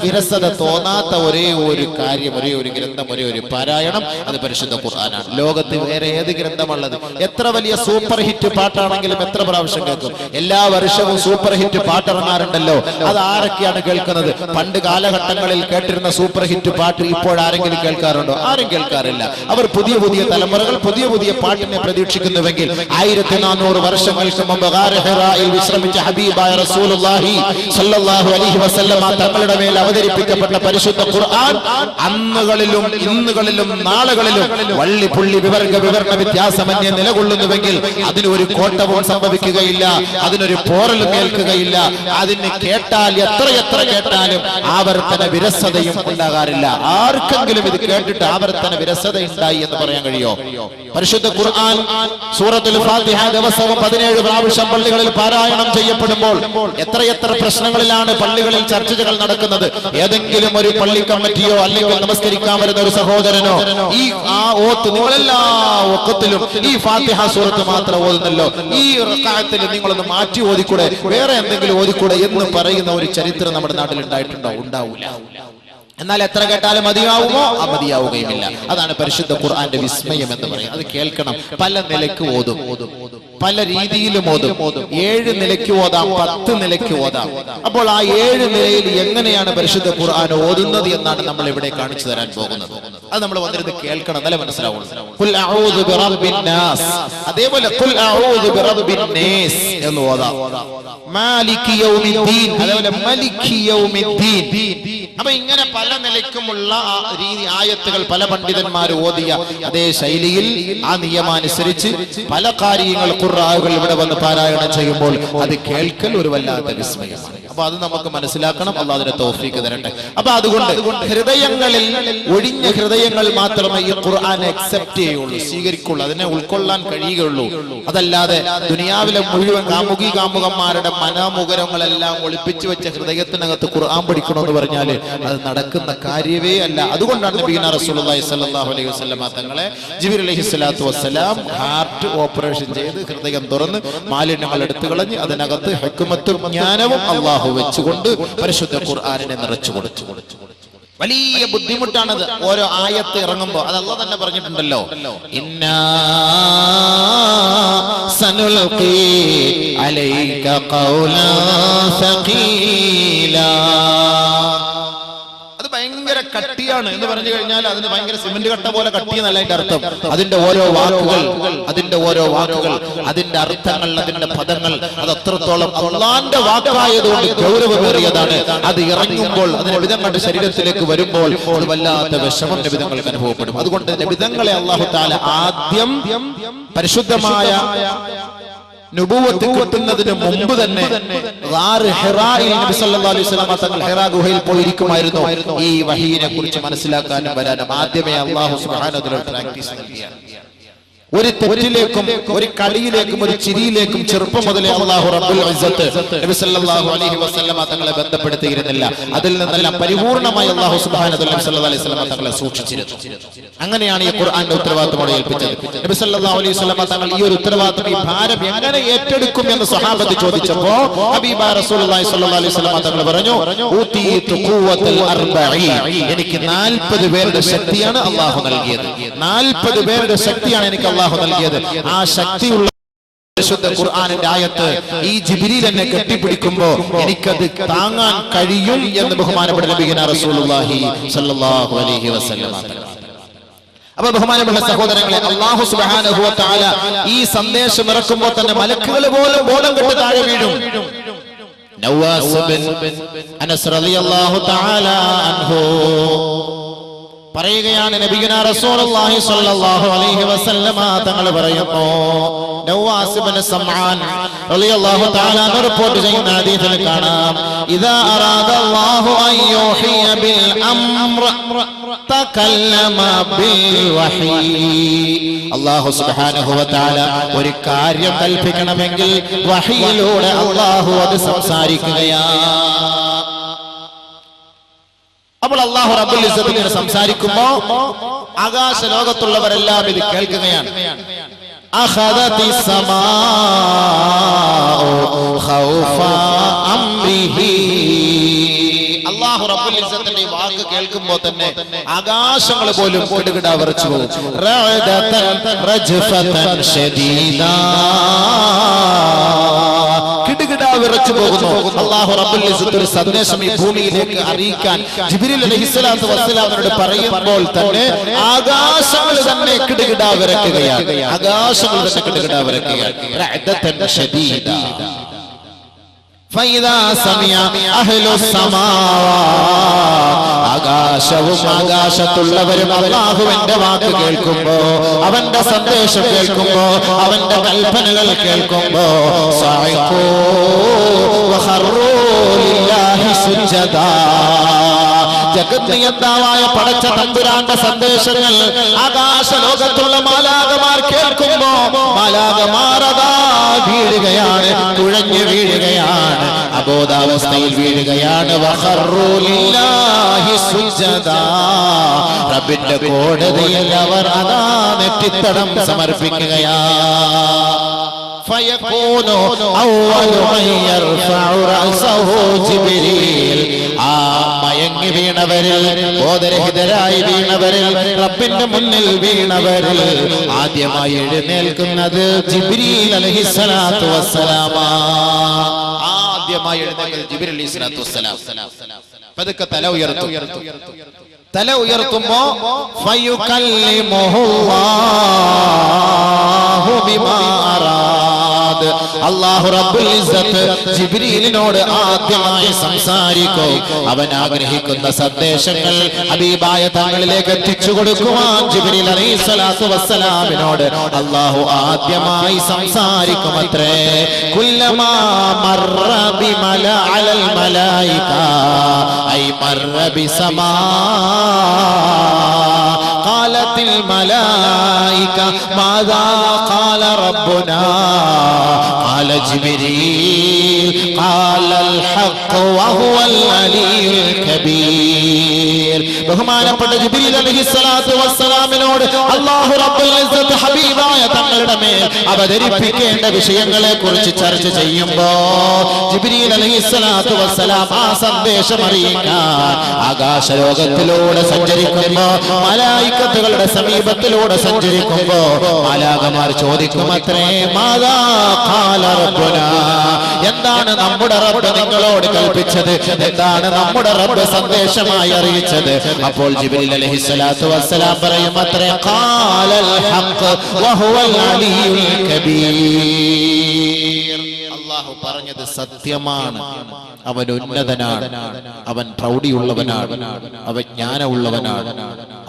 വിരസത തോന്നാത്ത ഒരേ ഒരു കാര്യം, ഒരേ ഒരു ഗ്രന്ഥം, ഒരേ ഒരു പാരായണം അത് പരിശുദ്ധ ഖുർആനാണ്. ലോകത്ത് വേറെ ഏത് ഗ്രന്ഥമുള്ളത്? എത്ര വലിയ സൂപ്പർ ഹിറ്റ് പാട്ടാണെങ്കിലും എത്ര പ്രാവശ്യം കേൾക്കും? എല്ലാ വർഷവും സൂപ്പർ ഹിറ്റ് പാട്ടിറങ്ങാറുണ്ടല്ലോ. അത് ആരൊക്കെയാണ് കേൾക്കുന്നത്? പണ്ട് കാലഘട്ടങ്ങളിൽ കേട്ടിരുന്ന സൂപ്പർ ഹിറ്റ് പാട്ട് ഇപ്പോഴാരെങ്കിലും കേൾക്കാറുണ്ടോ? ആരും കേൾക്കാറില്ല. അവർ പുതിയ പുതിയ തലമുറകൾ പുതിയ പുതിയ പാട്ടിനെ പ്രതീക്ഷിക്കുന്നുവെങ്കിൽ 1400 വർഷങ്ങൾക്ക് മുമ്പ് ഗാർ ഹിറായിൽ വിശ്രമിച്ച ഹബീബായ റസൂലുള്ളാഹി സ്വല്ലല്ലാഹു അലൈഹി വസല്ലമ തങ്ങളുടെ മേൽ അവതരിപ്പിക്കപ്പെട്ട പരിശുദ്ധ ഖുർആൻ അന്നുകളിലും ഇന്നുകളിലും നാളുകളിലും വള്ളി പുള്ളി വിവരണ വ്യത്യാസമന്യേ നിലകൊള്ളുന്നുവെങ്കിൽ അതിനൊരു കോട്ടവും സംഭവിക്കുകയില്ല, അതിനൊരു പോറലും കേൾക്കുകയില്ല. അതിന് കേട്ടാൽ എത്രയെത്ര കേട്ടാലും ആവർത്തന വിരസതയും ഉണ്ടാകാറില്ല. ആർക്കെങ്കിലും ഇത് കേട്ടിട്ട് ആവർത്തന വിരസത ഉണ്ടായി എന്ന് പറയാൻ കഴിയോ? പരിശുദ്ധ ഖുർആൻ സൂറത്തുൽ ഫാത്തിഹ ദിവസവും 17 പ്രാവശ്യം പള്ളികളിൽ പാരായണം ചെയ്യപ്പെടുമ്പോൾ എത്രയെത്ര പ്രശ്നങ്ങളിലാണ് പള്ളികളിൽ ചർച്ചകൾ നടക്കുന്നത്. ഏതെങ്കിലും ഒരു പള്ളി കമ്മിറ്റിയോ അല്ലെങ്കിൽ നമസ്കരിക്കാൻ വരുന്ന ഒരു സഹോദരനോ നിങ്ങളെല്ലാ ഒക്കത്തിലും ഈ ഫാത്തിഹ സൂറത്ത് മാത്രം ഓതുന്നല്ലോ, ഈ റക്അത്തിൽ നിങ്ങളൊന്ന് മാറ്റി ഓതിക്കൂടെ, വേറെ എന്തെങ്കിലും ഓതിക്കൂടെ എന്ന് പറയുന്ന ഒരു ചരിത്രം നമ്മുടെ നാട്ടിൽ ഉണ്ടായിട്ടുണ്ടോ? ഉണ്ടാവൂല. എന്നാൽ എത്ര കേട്ടാലും മതിയാവുമോ? മതിയാവുകയുമില്ല. അതാണ് പരിശുദ്ധ ഖുർആന്റെ വിസ്മയം എന്ന് പറയുന്നത്. അത് കേൾക്കണം. പല നിലയ്ക്ക് ഓതും, പല രീതിയിലും ഓതും. 7 നിലയ്ക്ക് ഓതാം, 10 നിലയ്ക്ക് ഓതാം. അപ്പോൾ ആ 7 നിലയിൽ എങ്ങനെയാണ് പരിശുദ്ധ ഖുർആൻ ഓതുന്നത് എന്നാണ് നമ്മൾ ഇവിടെ കാണിച്ചു തരാൻ പോകുന്നത്. അത് നമ്മൾ വന്നിരുന്ന് കേൾക്കണം, നല്ല മനസ്സിലാവുള്ളൂ. ഖുൽ അഊദു ബിറബ്ബിൻ നാസ്, അതേപോലെ ഖുൽ അഊദു ബിറബ്ബിൻ നാസ് എന്ന് ഓതാം. മാലികി യൗമിദ്ദീൻ, അതേപോലെ മലികി യൗമിദ്ദീൻ. അപ്പൊ ഇങ്ങനെ പല നിലയ്ക്കുമുള്ള രീതി ആയത്തുകൾ പല പണ്ഡിതന്മാർ ഓതിയ അതേ ശൈലിയിൽ ആ നിയമമനുസരിച്ച് പല കാര്യങ്ങൾ ഖുർആനുകൾ ഇവിടെ വന്ന് പാരായണം ചെയ്യുമ്പോൾ അത് കേൾക്കൽ ഒരു വല്ലാത്ത വിസ്മയമാണ്. അപ്പൊ അത് നമുക്ക് മനസ്സിലാക്കണം. അല്ലാഹു അതിനെ തൗഫീഖ് തരട്ടെ. അപ്പൊ അതുകൊണ്ട് ഹൃദയങ്ങളിൽ ഒഴിഞ്ഞ ഹൃദയങ്ങൾ മാത്രമേ ഈ ഖുർആൻ അക്സെപ്റ്റ് ചെയ്യുള്ളൂ, സ്വീകരിക്കുള്ളൂ, അതിനെ ഉൾക്കൊള്ളാൻ കഴിയുകയുള്ളൂ. അതല്ലാതെ ദുനിയാവിലെ മുഴുവൻ കാമുകന്മാരുടെ മനോമുഖരങ്ങളെല്ലാം ഒളിപ്പിച്ചു വെച്ച ഹൃദയത്തിനകത്ത് ഖുർആൻ പഠിക്കണമെന്ന് പറഞ്ഞാൽ അത് നടക്കുന്ന കാര്യമേ അല്ല. അതുകൊണ്ടാണ് നബിയുനാ റസൂലുള്ളാഹി സ്വല്ലല്ലാഹു അലൈഹി വസല്ലമ തങ്ങളെ ജിബ്രീൽ അലൈഹിസ്സലാത്തു വസ്സലാം ഹാർട്ട് ഓപ്പറേഷൻ ചെയ്ത് ഹൃദയം തുറന്ന് മാലിന്യങ്ങൾ എടുത്തു കളഞ്ഞ് അതിനകത്ത് ഹിക്മത്തും ജ്ഞാനവും അല്ലാഹു വെച്ചുകൊണ്ട് പരിശുദ്ധ ഖുർആനിനെ നിറച്ചു കൊടുത്തു. വലിയ ബുദ്ധിമുട്ടാണത്. ഓരോ ആയത്ത് ഇറങ്ങുമ്പോൾ അത് അല്ലാഹു തന്നെ പറഞ്ഞിട്ടുണ്ടല്ലോ, ഇന്നാ സനുൽഖി അലൈക ഖൗലൻ സഖീലാ. ഭയങ്കര കട്ടിയാണ് എന്ന് പറഞ്ഞു കഴിഞ്ഞാൽ അതിന് ഭയങ്കര സിമന്റ് കട്ട പോലെ കട്ടി എന്നല്ല അതിന്റെ അർത്ഥം. അതിന്റെ ഓരോ വാക്കുകൾ അതിന്റെ അർത്ഥങ്ങൾ, അതിന്റെ പദങ്ങൾ അത് അത്രത്തോളം അല്ലാഹുവിന്റെ വാക്കായതുകൊണ്ട് ഗൗരവമേറിയതാണ്. അത് ഇറങ്ങുമ്പോൾ അതിന്റെ വിധങ്ങളുടെ ശരീരത്തിലേക്ക് വരുമ്പോൾ അത് വല്ലാത്ത വിഷമം നബിതങ്ങൾക്ക് അനുഭവപ്പെടും. അതുകൊണ്ട് നബിതങ്ങളെ അല്ലാഹു തആല ആദ്യം പരിശുദ്ധമായ നുബുവത്ത് കിട്ടുന്നതിന് മുമ്പ് തന്നെ ഗാർ ഹിറായിൽ നബി സല്ലല്ലാഹു അലൈഹി വസല്ലം തങ്ങൾ ഹിറാ ഗുഹയിൽ പോയിരിക്കുമായിരുന്നു. ഈ വഹീനെ കുറിച്ച് മനസ്സിലാക്കാനും വരാനും ആദ്യമേ അല്ലാഹു സുബ്ഹാനഹു വ തആല പ്രാക്ടീസ് നൽകിയാണ്. ഒരു തെറ്റിലേക്കും ഒരു കളിയിലേക്കും ഒരു ചിരിയിലേക്കും ചെറുപ്പം മുതലേ അല്ലാഹു റബ്ബുൽ ഇസ്സത്ത് നബി സല്ലല്ലാഹു അലൈഹി വസല്ലം തങ്ങളെ ബന്ധപ്പെടുത്തിയിരുന്നില്ല. അതിൽ നിന്നെല്ലാം പരിപൂർണമായി അല്ലാഹു സുബ്ഹാനഹു വ തആല നബി സല്ലല്ലാഹു അലൈഹി വസല്ലം തങ്ങളെ സൂക്ഷിച്ചിരുന്നു. അങ്ങനെയാണ് ഈ ഖുർആന്റെ ഉത്തരവാദിത്തം ഏൽപ്പിച്ചത്. നബി സല്ലല്ലാഹു അലൈഹി വസല്ലം തങ്ങൾ ഈ ഒരു ഉത്തരവാദിത്തം, ഈ ഭാരം എങ്ങനെ ഏറ്റെടുക്കും എന്ന് സ്വഹാബത്ത് ചോദിച്ചപ്പോൾ ഹബീബായ റസൂലുള്ളാഹി സ്വല്ലല്ലാഹു അലൈഹി വസല്ലം തങ്ങൾ പറഞ്ഞു, ഊതീതു ഖുവ്വത്തുൽ അർബഈൻ, എനിക്ക് 40 പേരുടെ ശക്തിയാണ് അല്ലാഹു നൽകിയത്. 40 പേരുടെ ശക്തിയാണ് എനിക്ക് അല്ലാഹു നൽകിയത്. ആ ശക്തിയുള്ള പരിശുദ്ധ ഖുർആനിന്റെ ആയത്ത് ഈ ജിബ്രീൽ എന്നെ കെട്ടിപ്പിടിക്കുമ്പോ എനിക്കത് താങ്ങാൻ കഴിയും എന്ന് ബഹുമാനപ്പെട്ട നബിയുനാ റസൂലുള്ളാഹി സ്വല്ലല്ലാഹു അലൈഹി വസല്ലം. അപ്പൊ ബഹുമാനപ്പെട്ട സഹോദരങ്ങളെ, അല്ലാഹു സുബ്ഹാനഹു വ തആല ഈ സന്ദേശം ഇറക്കുമ്പോൾ തന്നെ മലക്കുകൾ പോലും ബോധം കെട്ട് താഴെ വീഴും. നവാസ് ബിൻ അനസ് റളിയല്ലാഹു തആല അൻഹു പറയുകയാണ്, നബിയുനാ റസൂലുള്ളാഹി സ്വല്ലല്ലാഹു അലൈഹി വസല്ലമ തങ്ങൾ പറയുന്നു, നവാസ് ഇബ്നു സമആൻ റളിയല്ലാഹു തആല റിപ്പോർട്ട് ചെയ്യുന്ന ഹദീസിൽ കാണാം, ഇദാ അറാദല്ലാഹു അൻ യൂഹിയ ബിൽ അംർ തകല്ലമ ബിൽ വഹീ. അല്ലാഹു സുബ്ഹാനഹു വ തആല ഒരു കാര്യം കൽപ്പിക്കണമെങ്കിൽ വഹീയിലൂടെ അല്ലാഹു അത് സംസാരിക്കുകയാണ്. അപ്പോൾ അല്ലാഹു റബ്ബുൽ ഇസ്സത്ത് ഇങ്ങനെ സംസാരിക്കുമ്പോ ആകാശ ലോകത്തുള്ളവരെല്ലാം ഇത് കേൾക്കുകയാണ്. അഖദതിസ് സമാഉ ഖൗഫ അംരിഹി. അല്ലാഹു റബ്ബുൽ ഇസ്സത്തിന്റെ ഈ വാക്ക് കേൾക്കുമ്പോൾ തന്നെ ആകാശങ്ങൾ പോലും കിടുകിടാ വിറച്ചു പോകും. കിടുകിടാ വിറച്ചു പോകുന്നു. അല്ലാഹു റബ്ബുൽ ഇസ്സത്ത് ഒരു സന്ദേശം ഈ ഭൂമിയിലേക്ക് അറിയിക്കാൻ ജിബ്രീൽ അലൈഹിസ്സലാത്തു വസ്സലാമിനോട് പറയുമ്പോൾ തന്നെ ആകാശങ്ങൾ തന്നെ കിടുകിടാ വിറക്കുകയാണ്. ആകാശങ്ങൾ തന്നെ കിടുകിടാ വിറക്കുകയാണ്. റഅദതൻ ശദീദ ഫൈദാ സമിഅ അഹ്ലുസ് സമാവാത് ആകാശവും ആകാശത്തുള്ളവരും അല്ലാഹുവിന്റെ വാക്ക് കേൾക്കുമ്പോ, അവന്റെ സന്ദേശം കേൾക്കുമ്പോ, അവന്റെ കൽപ്പനകൾ കേൾക്കുമ്പോ സഅഖൂ വഖറൂ ലില്ലാഹി സുജ്ജദാ ജഗന്നിയന്താവായ പടച്ച തമ്പുരാന്റെ സന്ദേശങ്ങൾ ആകാശ ലോകത്തുള്ള മാലാഖമാർ കേൾക്കുമ്പോ മാലാഖമാർ അതാ വീഴുകയാണ്, തുഴഞ്ഞു വീഴുകയാണ്, അബോധാവസ്ഥയിൽ വീഴുകയാണ്. വഖറൂ ലില്ലാഹി സുജ്ജദാ റബ്ബിന്റെ കോടതിയിൽ അവർ അതാ നെറ്റിത്തടം സമർപ്പിക്കുകയാണ്. ഫയകൂനു അവ്വലു മൻ യർഫഉ റഅസഹു ജിബ്രീൽ ആ മയങ്ങി വീണവരിൽ, ബോധരഹിതരായി വീണവരിൽ, റബ്ബിന്റെ മുന്നിൽ വീണവരിൽ ആദ്യമായി എഴുന്നേൽക്കുന്നത് ജിബ്രീൽ അലൈഹിസ്സലാത്തു വസ്സലാം. ആദ്യമായി എഴുന്നേൽക്കുന്നത് ജിബ്രീൽ അലൈഹിസ്സലാത്തു വസ്സലാം. പതുക്കെ തല ഉയർത്തും. തല ഉയർത്തുമ്പോ ഫയുകല്ലിമുഹുല്ലാഹു ബിമാ അറാദ് അല്ലാഹു റബ്ബുൽ ഇസ്സത്ത് ജിബ്രീലിനോട് ആദ്യമായി സംസാരിക്കും. അവൻ ആഗ്രഹിക്കുന്ന സന്ദേശങ്ങൾ ഹബീബായ തങ്ങളിലേക്ക് എത്തിച്ചു കൊടുക്കുവാൻ ജിബ്രീൽ അലൈഹിസ്സലാത്തു വസ്സലാമിനോട് അല്ലാഹു ആദ്യമായി സംസാരിക്കുമത്രേ. കുല്ലമാ മർറ ബിമല അലൽ മലായിക ഐ മർറ ബിസമാ قالت الملائكة ماذا قال ربنا قال جبريل قال الحق وهو العلي الكبير. ബഹുമാനപ്പെട്ട ജിബ്രീൽ അലൈഹിസ്സലാത്തു വസ്സലാമിനോട് അല്ലാഹു റബ്ബുൽ ഇസ്സത്ത് ഹബീബായ തങ്ങളുടെ മേൽ അവതരിപ്പിക്കേണ്ട വിഷയങ്ങളെ കുറിച്ച് ചർച്ച ചെയ്യുമ്പോൾ ജിബ്രീൽ അലൈഹിസ്സലാത്തു വസ്സലാം ആ സന്ദേശം അറിയിക്കാൻ ആകാശലോകത്തിലൂടെ സഞ്ചരിക്കുമ്പോ, മലായികത്തുകളുടെ സമീപത്തിലൂടെ സഞ്ചരിക്കുമ്പോ മാലാഖമാർ ചോദിക്കുമത്രേ മാദാ ഖാല റബ്ബുനാ എന്താണ് നമ്മുടെ റബ്ബ് നിങ്ങളോട് കൽപ്പിച്ചത്, എന്താണ് നമ്മുടെ റബ്ബ് സന്ദേശമായി അറിയിച്ചത്. അപ്പോൾ ജിബ്രീൽ അലൈഹിസ്സലാത്തു വസ്സലാം പറയുമത്രേ ഖാലൽ ഹഖ് വഹുവൽ അലിയുൽ കബീർ. അല്ലാഹു പറഞ്ഞത് സത്യമാണ്, അവൻ ഉന്നതനാണ്, അവൻ പ്രൗഢിയുള്ളവനാണ്, അവൻ ജ്ഞാനമുള്ളവനാണ്.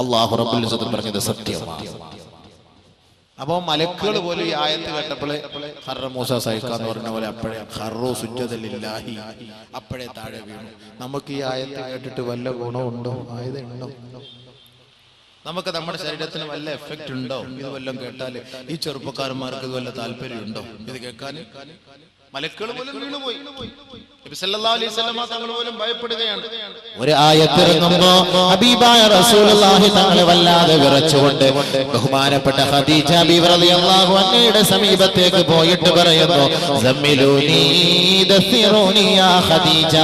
അല്ലാഹു റബ്ബുൽ ഇസ്സത്ത് പറഞ്ഞത് സത്യമാണ്. അപ്പൊ മലക്കുകൾ പോലും ഈ ആയത്ത് കേട്ടപ്പോൾ ഖർറ മൂസ സൈഖാന്ന് പറഞ്ഞ പോലെ അപ്പോഴേ ഖർറു സുജ്ജദലില്ലാഹി അപ്പോഴേ താഴെ വീണു. നമുക്ക് ഈ ആയത്ത് കേട്ടിട്ട് വല്ല ഗുണമുണ്ടോ? ആയതുണ്ടോ? നമുക്ക് നമ്മുടെ ശരീരത്തിന് വല്ല എഫക്റ്റ് ഉണ്ടോ? ഇത് വല്ലതും കേട്ടാൽ ഈ ചെറുപ്പക്കാരന്മാർക്ക് ഇത് വല്ല താല്പര്യമുണ്ടോ ഇത് കേൾക്കാൻ? മലക്കുകൾ പോലും വീണുപോയി. നബി സല്ലല്ലാഹു അലൈഹി വസല്ലം തങ്ങൾ പോലും ഭയപ്പെടുകയാണ്. ഒരു ആയത്ത് ഇറങ്ങുമ്പോൾ ഹബീബായ റസൂലുള്ളാഹി തങ്ങളെ വല്ലാതെ വിറച്ചുകൊണ്ട് ബഹുമാനപ്പെട്ട ഖദീജ ബീവി റളിയല്ലാഹു അൻഹയുടെ സമീപത്തേക്ക് പോയിട്ട് പറയുന്നു സമ്മിലൂനി ദസിറൂനി യാ ഖദീജ,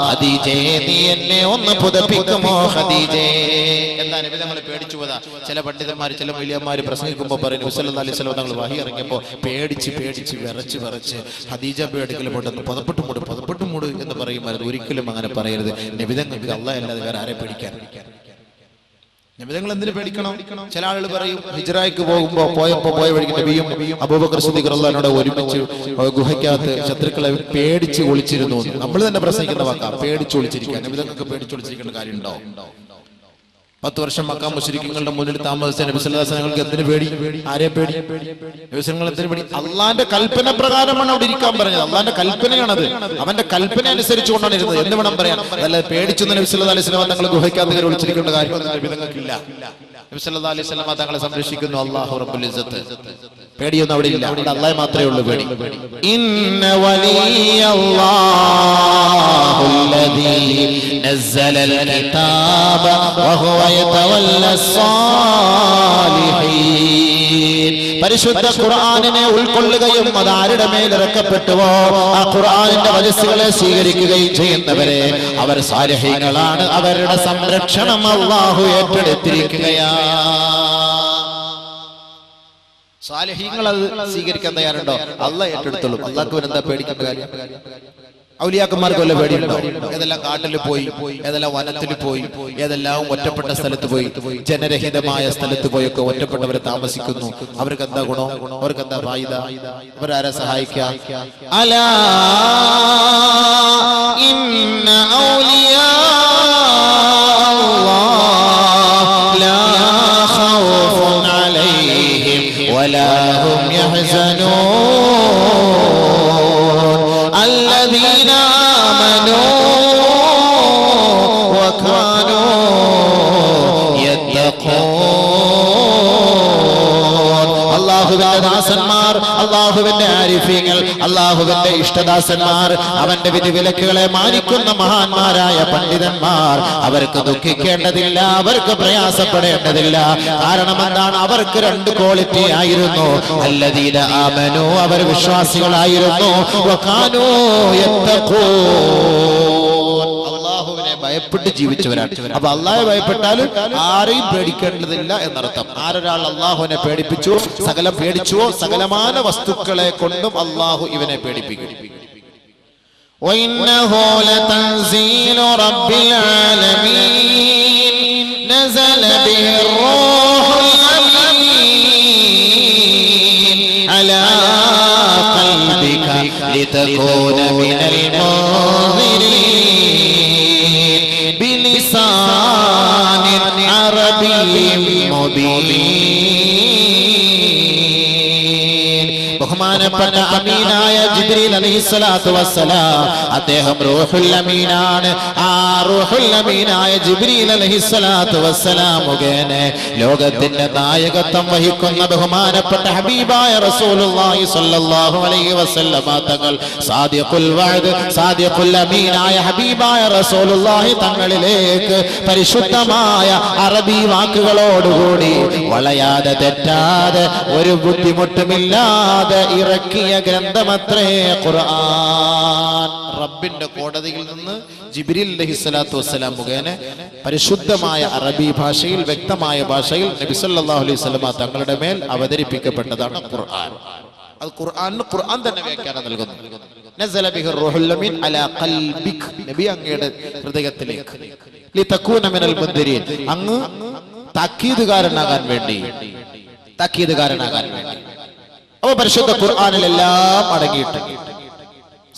ഖദീജേ നീ എന്നെ ഒന്ന് പുതപ്പിക്കുമോ ഖദീജേ. എന്താ നബി തങ്ങൾ പേടിച്ചു പോയതാ. ചില പണ്ഡിതന്മാർ, ചില വലിയന്മാർ പ്രസംഗിക്കുമ്പോൾ പറയും നബി സല്ലല്ലാഹു അലൈഹി വസല്ലം തങ്ങൾ വഹി ഇറങ്ങിയപ്പോൾ പേടിച്ച് വിറച്ച് ഖദീജ പേടിക്കൽ പെട്ടെന്ന് പുതപ്പെട്ടു മൂട് എന്ന് പറയുമായിരുന്നു. ഒരിക്കലും അങ്ങനെ പറയരുത്. നബി തങ്ങൾക്ക് അല്ലാഹ് അല്ലാതെ വേറെ ആരെ പേടിക്കാൻ? നബി തങ്ങൾ എന്തിനു പേടിക്കണം? ചില ആളുകൾ പറയും ഹിജ്റയ്ക്ക് പോയ വഴിക്ക് നബിയും അബൂബക്കർ സിദ്ദീഖ് റളിയല്ലാഹു അൻഹു ഒരുമിച്ച് ഗുഹയ്ക്കകത്ത് ശത്രുക്കളെ പേടിച്ച് ഒളിച്ചിരുന്നു. നമ്മൾ തന്നെ പ്രസംഗിക്കുന്ന വാക്കാ പേടിച്ച് ഒളിച്ചിരിക്കാൻ. നബി തങ്ങൾക്ക് പേടിച്ച് ഒളിച്ചിരിക്കേണ്ട കാര്യമുണ്ടോ? 10 വർഷം മക്ക മുശ്രിക്കുകളുടെ മുന്നിൽ താമസിച്ച നബി സല്ലല്ലാഹു അലൈഹി വസല്ലം എന്തിനു പേടി? ആരെ പേടി? നബി സല്ലല്ലാഹു എന്തിനു പേടി? അള്ളാന്റെ കൽപ്പന പ്രകാരമാണ് അവിടെ ഇരിക്കാൻ പറഞ്ഞത്. അള്ളാന്റെ കൽപ്പനയാണത്. അവന്റെ കൽപ്പന അനുസരിച്ചുകൊണ്ടാണ് ഇരുന്നത് എന്ന് വേണം പറയാൻ. അതല്ല പേടിച്ചൊന്നും നബി സല്ലല്ലാഹു അലൈഹി വസല്ലം തങ്ങൾ ഗുഹയ്ക്കകത്ത് കയറി ഒളിച്ചിരിക്കേണ്ട കാര്യം നബി തങ്ങൾക്കില്ല. നബി സല്ലല്ലാഹു അലൈഹി വസല്ലം തങ്ങളെ സംരക്ഷിക്കുന്നു അല്ലാഹു റബ്ബുൽ ഇസ്സത്ത്. പേടിയൊന്നും അവിടെ ഇല്ല. അവിടെ അല്ലാഹ് മാത്രമേ ഉള്ളൂ പേടി. ഇന്ന വലിയല്ലാഹുല്ലദീ നസ്സലൽ കിതാബ വഹുവ യതവല്ല സ്സാലിഹീൻ. പരിശുദ്ധ ഖുർആനിനെ ഉൾക്കൊള്ളുകയും അത് ആരുടെ മേൽ ഇറക്കപ്പെട്ടുവോ ആ ഖുർആനിന്റെ വചസ്സുകളെ സ്വീകരിക്കുകയും ചെയ്യുന്നവരെ അവർ സാലിഹീങ്ങളാണ്. അവരുടെ സംരക്ഷണം അല്ലാഹു ഏറ്റെടുത്തിരിക്കുകയാണ്. സാലിഹീങ്ങൾ അത് സ്വീകരിക്കാൻ തയ്യാറുണ്ടോ? അല്ലാഹ് ഏറ്റെടുത്തോളും. അല്ലാഹുവിന് എന്താ പേടിക്കേണ്ട കാര്യം? ഔലിയാക്കന്മാർക്ക് വല്ല പേടിയുണ്ടോ? ഏതെല്ലാം കാട്ടിൽ പോയി, ഏതെല്ലാം വനത്തിൽ പോയി, ഏതെല്ലാം ഒറ്റപ്പെട്ട സ്ഥലത്ത് പോയി, ജനരഹിതമായ സ്ഥലത്ത് പോയൊക്കെ ഒറ്റപ്പെട്ടവരെ താമസിക്കുന്നു. അവർക്ക് എന്താ ഗുണം? അവർക്ക് എന്താ ഫായിദ? അവരാരെ സഹായിക്കാം? അലാ ഇന്ന ഔലിയാ അല്ലാഹ് ലാ ഖൗഫുൻ അലൈഹിം വലാ ഹും യഹ്സനൂൻ الذين آمنوا وكانوا يتقون. അല്ലാഹുവിന്റെ ദാസന്മാർ, അല്ലാഹുവിന്റെ ആരിഫീങ്ങൾ, അല്ലാഹുവിന്റെ ഇഷ്ടദാസന്മാർ, അവന്റെ വിധിവിലക്കുകളെ മാനിക്കുന്ന മഹാന്മാരായ പണ്ഡിതന്മാർ, അവർക്ക് ദുഃഖിക്കേണ്ടതില്ല, അവർക്ക് പ്രയാസപ്പെടേണ്ടതില്ല. കാരണം എന്താണ്? അവർക്ക് രണ്ട് ക്വാളിറ്റി ആയിരുന്നു. അല്ലദീന ആമനു, അവർ വിശ്വാസികളായിരുന്നു. വകാനൂ യത്തഖൂൻ, അല്ലാഹുവിനെ ഭയപ്പെട്ട് ജീവിച്ചവരാണ്. അപ്പൊ അല്ലാഹുവെ ഭയപ്പെട്ടാൽ ആരെയും പേടിക്കേണ്ടതില്ല എന്നർത്ഥം. ആരൊരാൾ അല്ലാഹുവിനെ പേടിപ്പിച്ചു, സകലം പേടിച്ചുവോ, സകലമാന വസ്തുക്കളെ കൊണ്ടും അല്ലാഹു ഇവനെ പേടിപ്പിക്കും. وإنه لتنزيل رب العالمين نزل به الروح الأمين على قلبك لتكون من المنذرين بلسان عربي مبين. ബഹുമാനപ്പെട്ട അമീനായ ജിബ്രീൽ അലൈഹിസ്സലാത്തു വസ്സലാം അദ്ദേഹം റൂഹുൽ അമീനാണ്. ആ റൂഹുൽ അമീനായ ജിബ്രീൽ അലൈഹിസ്സലാത്തു വസ്സലാം മുഖേന ലോകത്തിന്റെ നായകത്വം വഹിക്കുന്ന ബഹുമാനപ്പെട്ട ഹബീബായ റസൂലുള്ളാഹി സ്വല്ലല്ലാഹു അലൈഹി വസല്ലമ തങ്ങൾ സാദിഖുൽ വഅദ്, സാദിഖുൽ അമീനായ ഹബീബായ റസൂലുള്ളാഹി തങ്ങളിലേക്ക് പരിശുദ്ധമായ അറബി വാക്കുകളോടുകൂടി വളയാതെ തെറ്റാതെ ഒരു ബുദ്ധിമുട്ടുമില്ലാതെ ഇറക്കിയ ഗ്രന്ഥമത്രേ ഖുർആൻ. റബ്ബിന്റെ കോടതിയിൽ നിന്ന് ജിബ്രീൽ അലൈഹിസ്സലാത്തു വസ്സലാം മുഖേന പരിശുദ്ധമായ അറബി ഭാഷയിൽ, വ്യക്തമായ ഭാഷയിൽ നബി സല്ലല്ലാഹു അലൈഹി വസല്ലമ തങ്ങളുടെ മേൽ അവതരിപ്പിക്കപ്പെട്ടതാണ് ഖുർആൻ. അത് ഖുർആനിന് ഖുർആൻ തന്നെ വ്യാഖ്യാനം നൽകുന്നു. നസല ബിഹി റൂഹുൽ അമീൻ അലാ ഖൽബിക്, നബി അങ്ങയുടെ ഹൃദയത്തിലേക്ക്, ലിതകൂന മിനൽ മുൻദിരീൻ, അങ്ങ് താക്കീതുകാരനാകാൻ വേണ്ടി. അപ്പൊ പരിശുദ്ധ ഖുർആനിലെല്ലാം അടങ്ങിയിട്ട്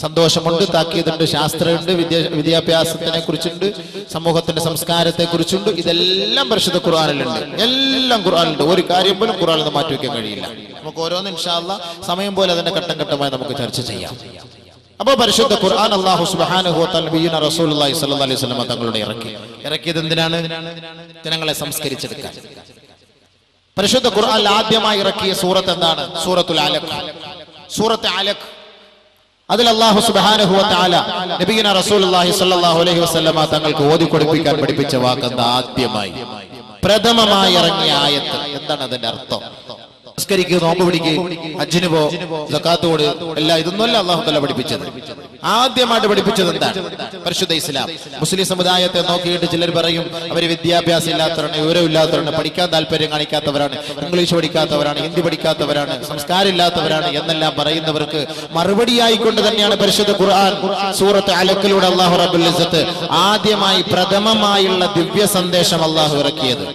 സന്തോഷമുണ്ട്, താക്കീതുണ്ട്, ശാസ്ത്രമുണ്ട്, വിദ്യാഭ്യാസത്തിനെ കുറിച്ചുണ്ട്, സമൂഹത്തിന്റെ സംസ്കാരത്തെ കുറിച്ചുണ്ട്. ഇതെല്ലാം പരിശുദ്ധ ഖുർആനിലുണ്ട്. എല്ലാം ഖുർആനിലുണ്ട്. ഒരു കാര്യം പോലും ഖുർആനിൽ നിന്ന് മാറ്റി വയ്ക്കാൻ കഴിയില്ല. നമുക്ക് ഓരോന്ന് ഇൻഷാ അല്ലാഹ് സമയം പോലെ അതിന്റെ ഘട്ടം ഘട്ടമായി നമുക്ക് ചർച്ച ചെയ്യാം. അപ്പോൾ പരിശുദ്ധ ഖുർആൻ അല്ലാഹു സുബ്ഹാനഹു വ തആല നബിയുന റസൂലുള്ളാഹി സ്വല്ലല്ലാഹു അലൈഹി വസല്ലം തങ്ങളുടെ ഇറക്കിയത് എന്തിനാണ്? ജനങ്ങളെ സംസ്കരിച്ചെടുക്കാൻ. പരിശുദ്ധ ഖുർആനിൽ ആദ്യമായി ഇറക്കിയ സൂറത്ത് എന്താണ്? സൂറത്തുൽ അലഖ്. സൂറത്ത് അലഖ്, അതിൽ അല്ലാഹു സുബ്ഹാനഹു വ തആല നബിയുന റസൂലുള്ളാഹി സ്വല്ലല്ലാഹു അലൈഹി വസല്ലം തങ്ങൾക്ക് ഓതി കൊടുപ്പിക്കാൻ പഠിപ്പിച്ച വാക്കെന്താ? ആദ്യമായി പ്രഥമമായി ഇറങ്ങിയ ആയത്ത്. എന്താണ് അതിന്റെ അർത്ഥം? സംസ്കരിക്കുക, നോമ്പ് പിടിക്കുക, ഹജ്ജിന് പോ, സക്കാത്ത് കൊട്, എല്ലാം ഇതൊന്നുമല്ല അല്ലാഹു തആല പഠിപ്പിച്ചത്. ആദ്യമായിട്ട് പഠിപ്പിച്ചത് എന്താണ്? പരിശുദ്ധ ഇസ്ലാം. മുസ്ലിം സമുദായത്തെ നോക്കിയിട്ട് ചിലർ പറയും അവർ വിദ്യാഭ്യാസം ഇല്ലാത്തവരാണ്, വിവരമില്ലാത്തവരാണ്, പഠിക്കാൻ താല്പര്യം കാണിക്കാത്തവരാണ്, ഇംഗ്ലീഷ് പഠിക്കാത്തവരാണ്, ഹിന്ദി പഠിക്കാത്തവരാണ്, സംസ്കാരം ഇല്ലാത്തവരാണ് എന്നെല്ലാം പറയുന്നവർക്ക് മറുപടിയായിക്കൊണ്ട് തന്നെയാണ് പരിശുദ്ധ ഖുർആൻ സൂറത്ത് അലക്കിലൂടെ അല്ലാഹു റബ്ബുൽ ഇസ്സത്ത് ആദ്യമായി പ്രഥമമായുള്ള ദിവ്യ സന്ദേശം അല്ലാഹു ഇറക്കിയത്.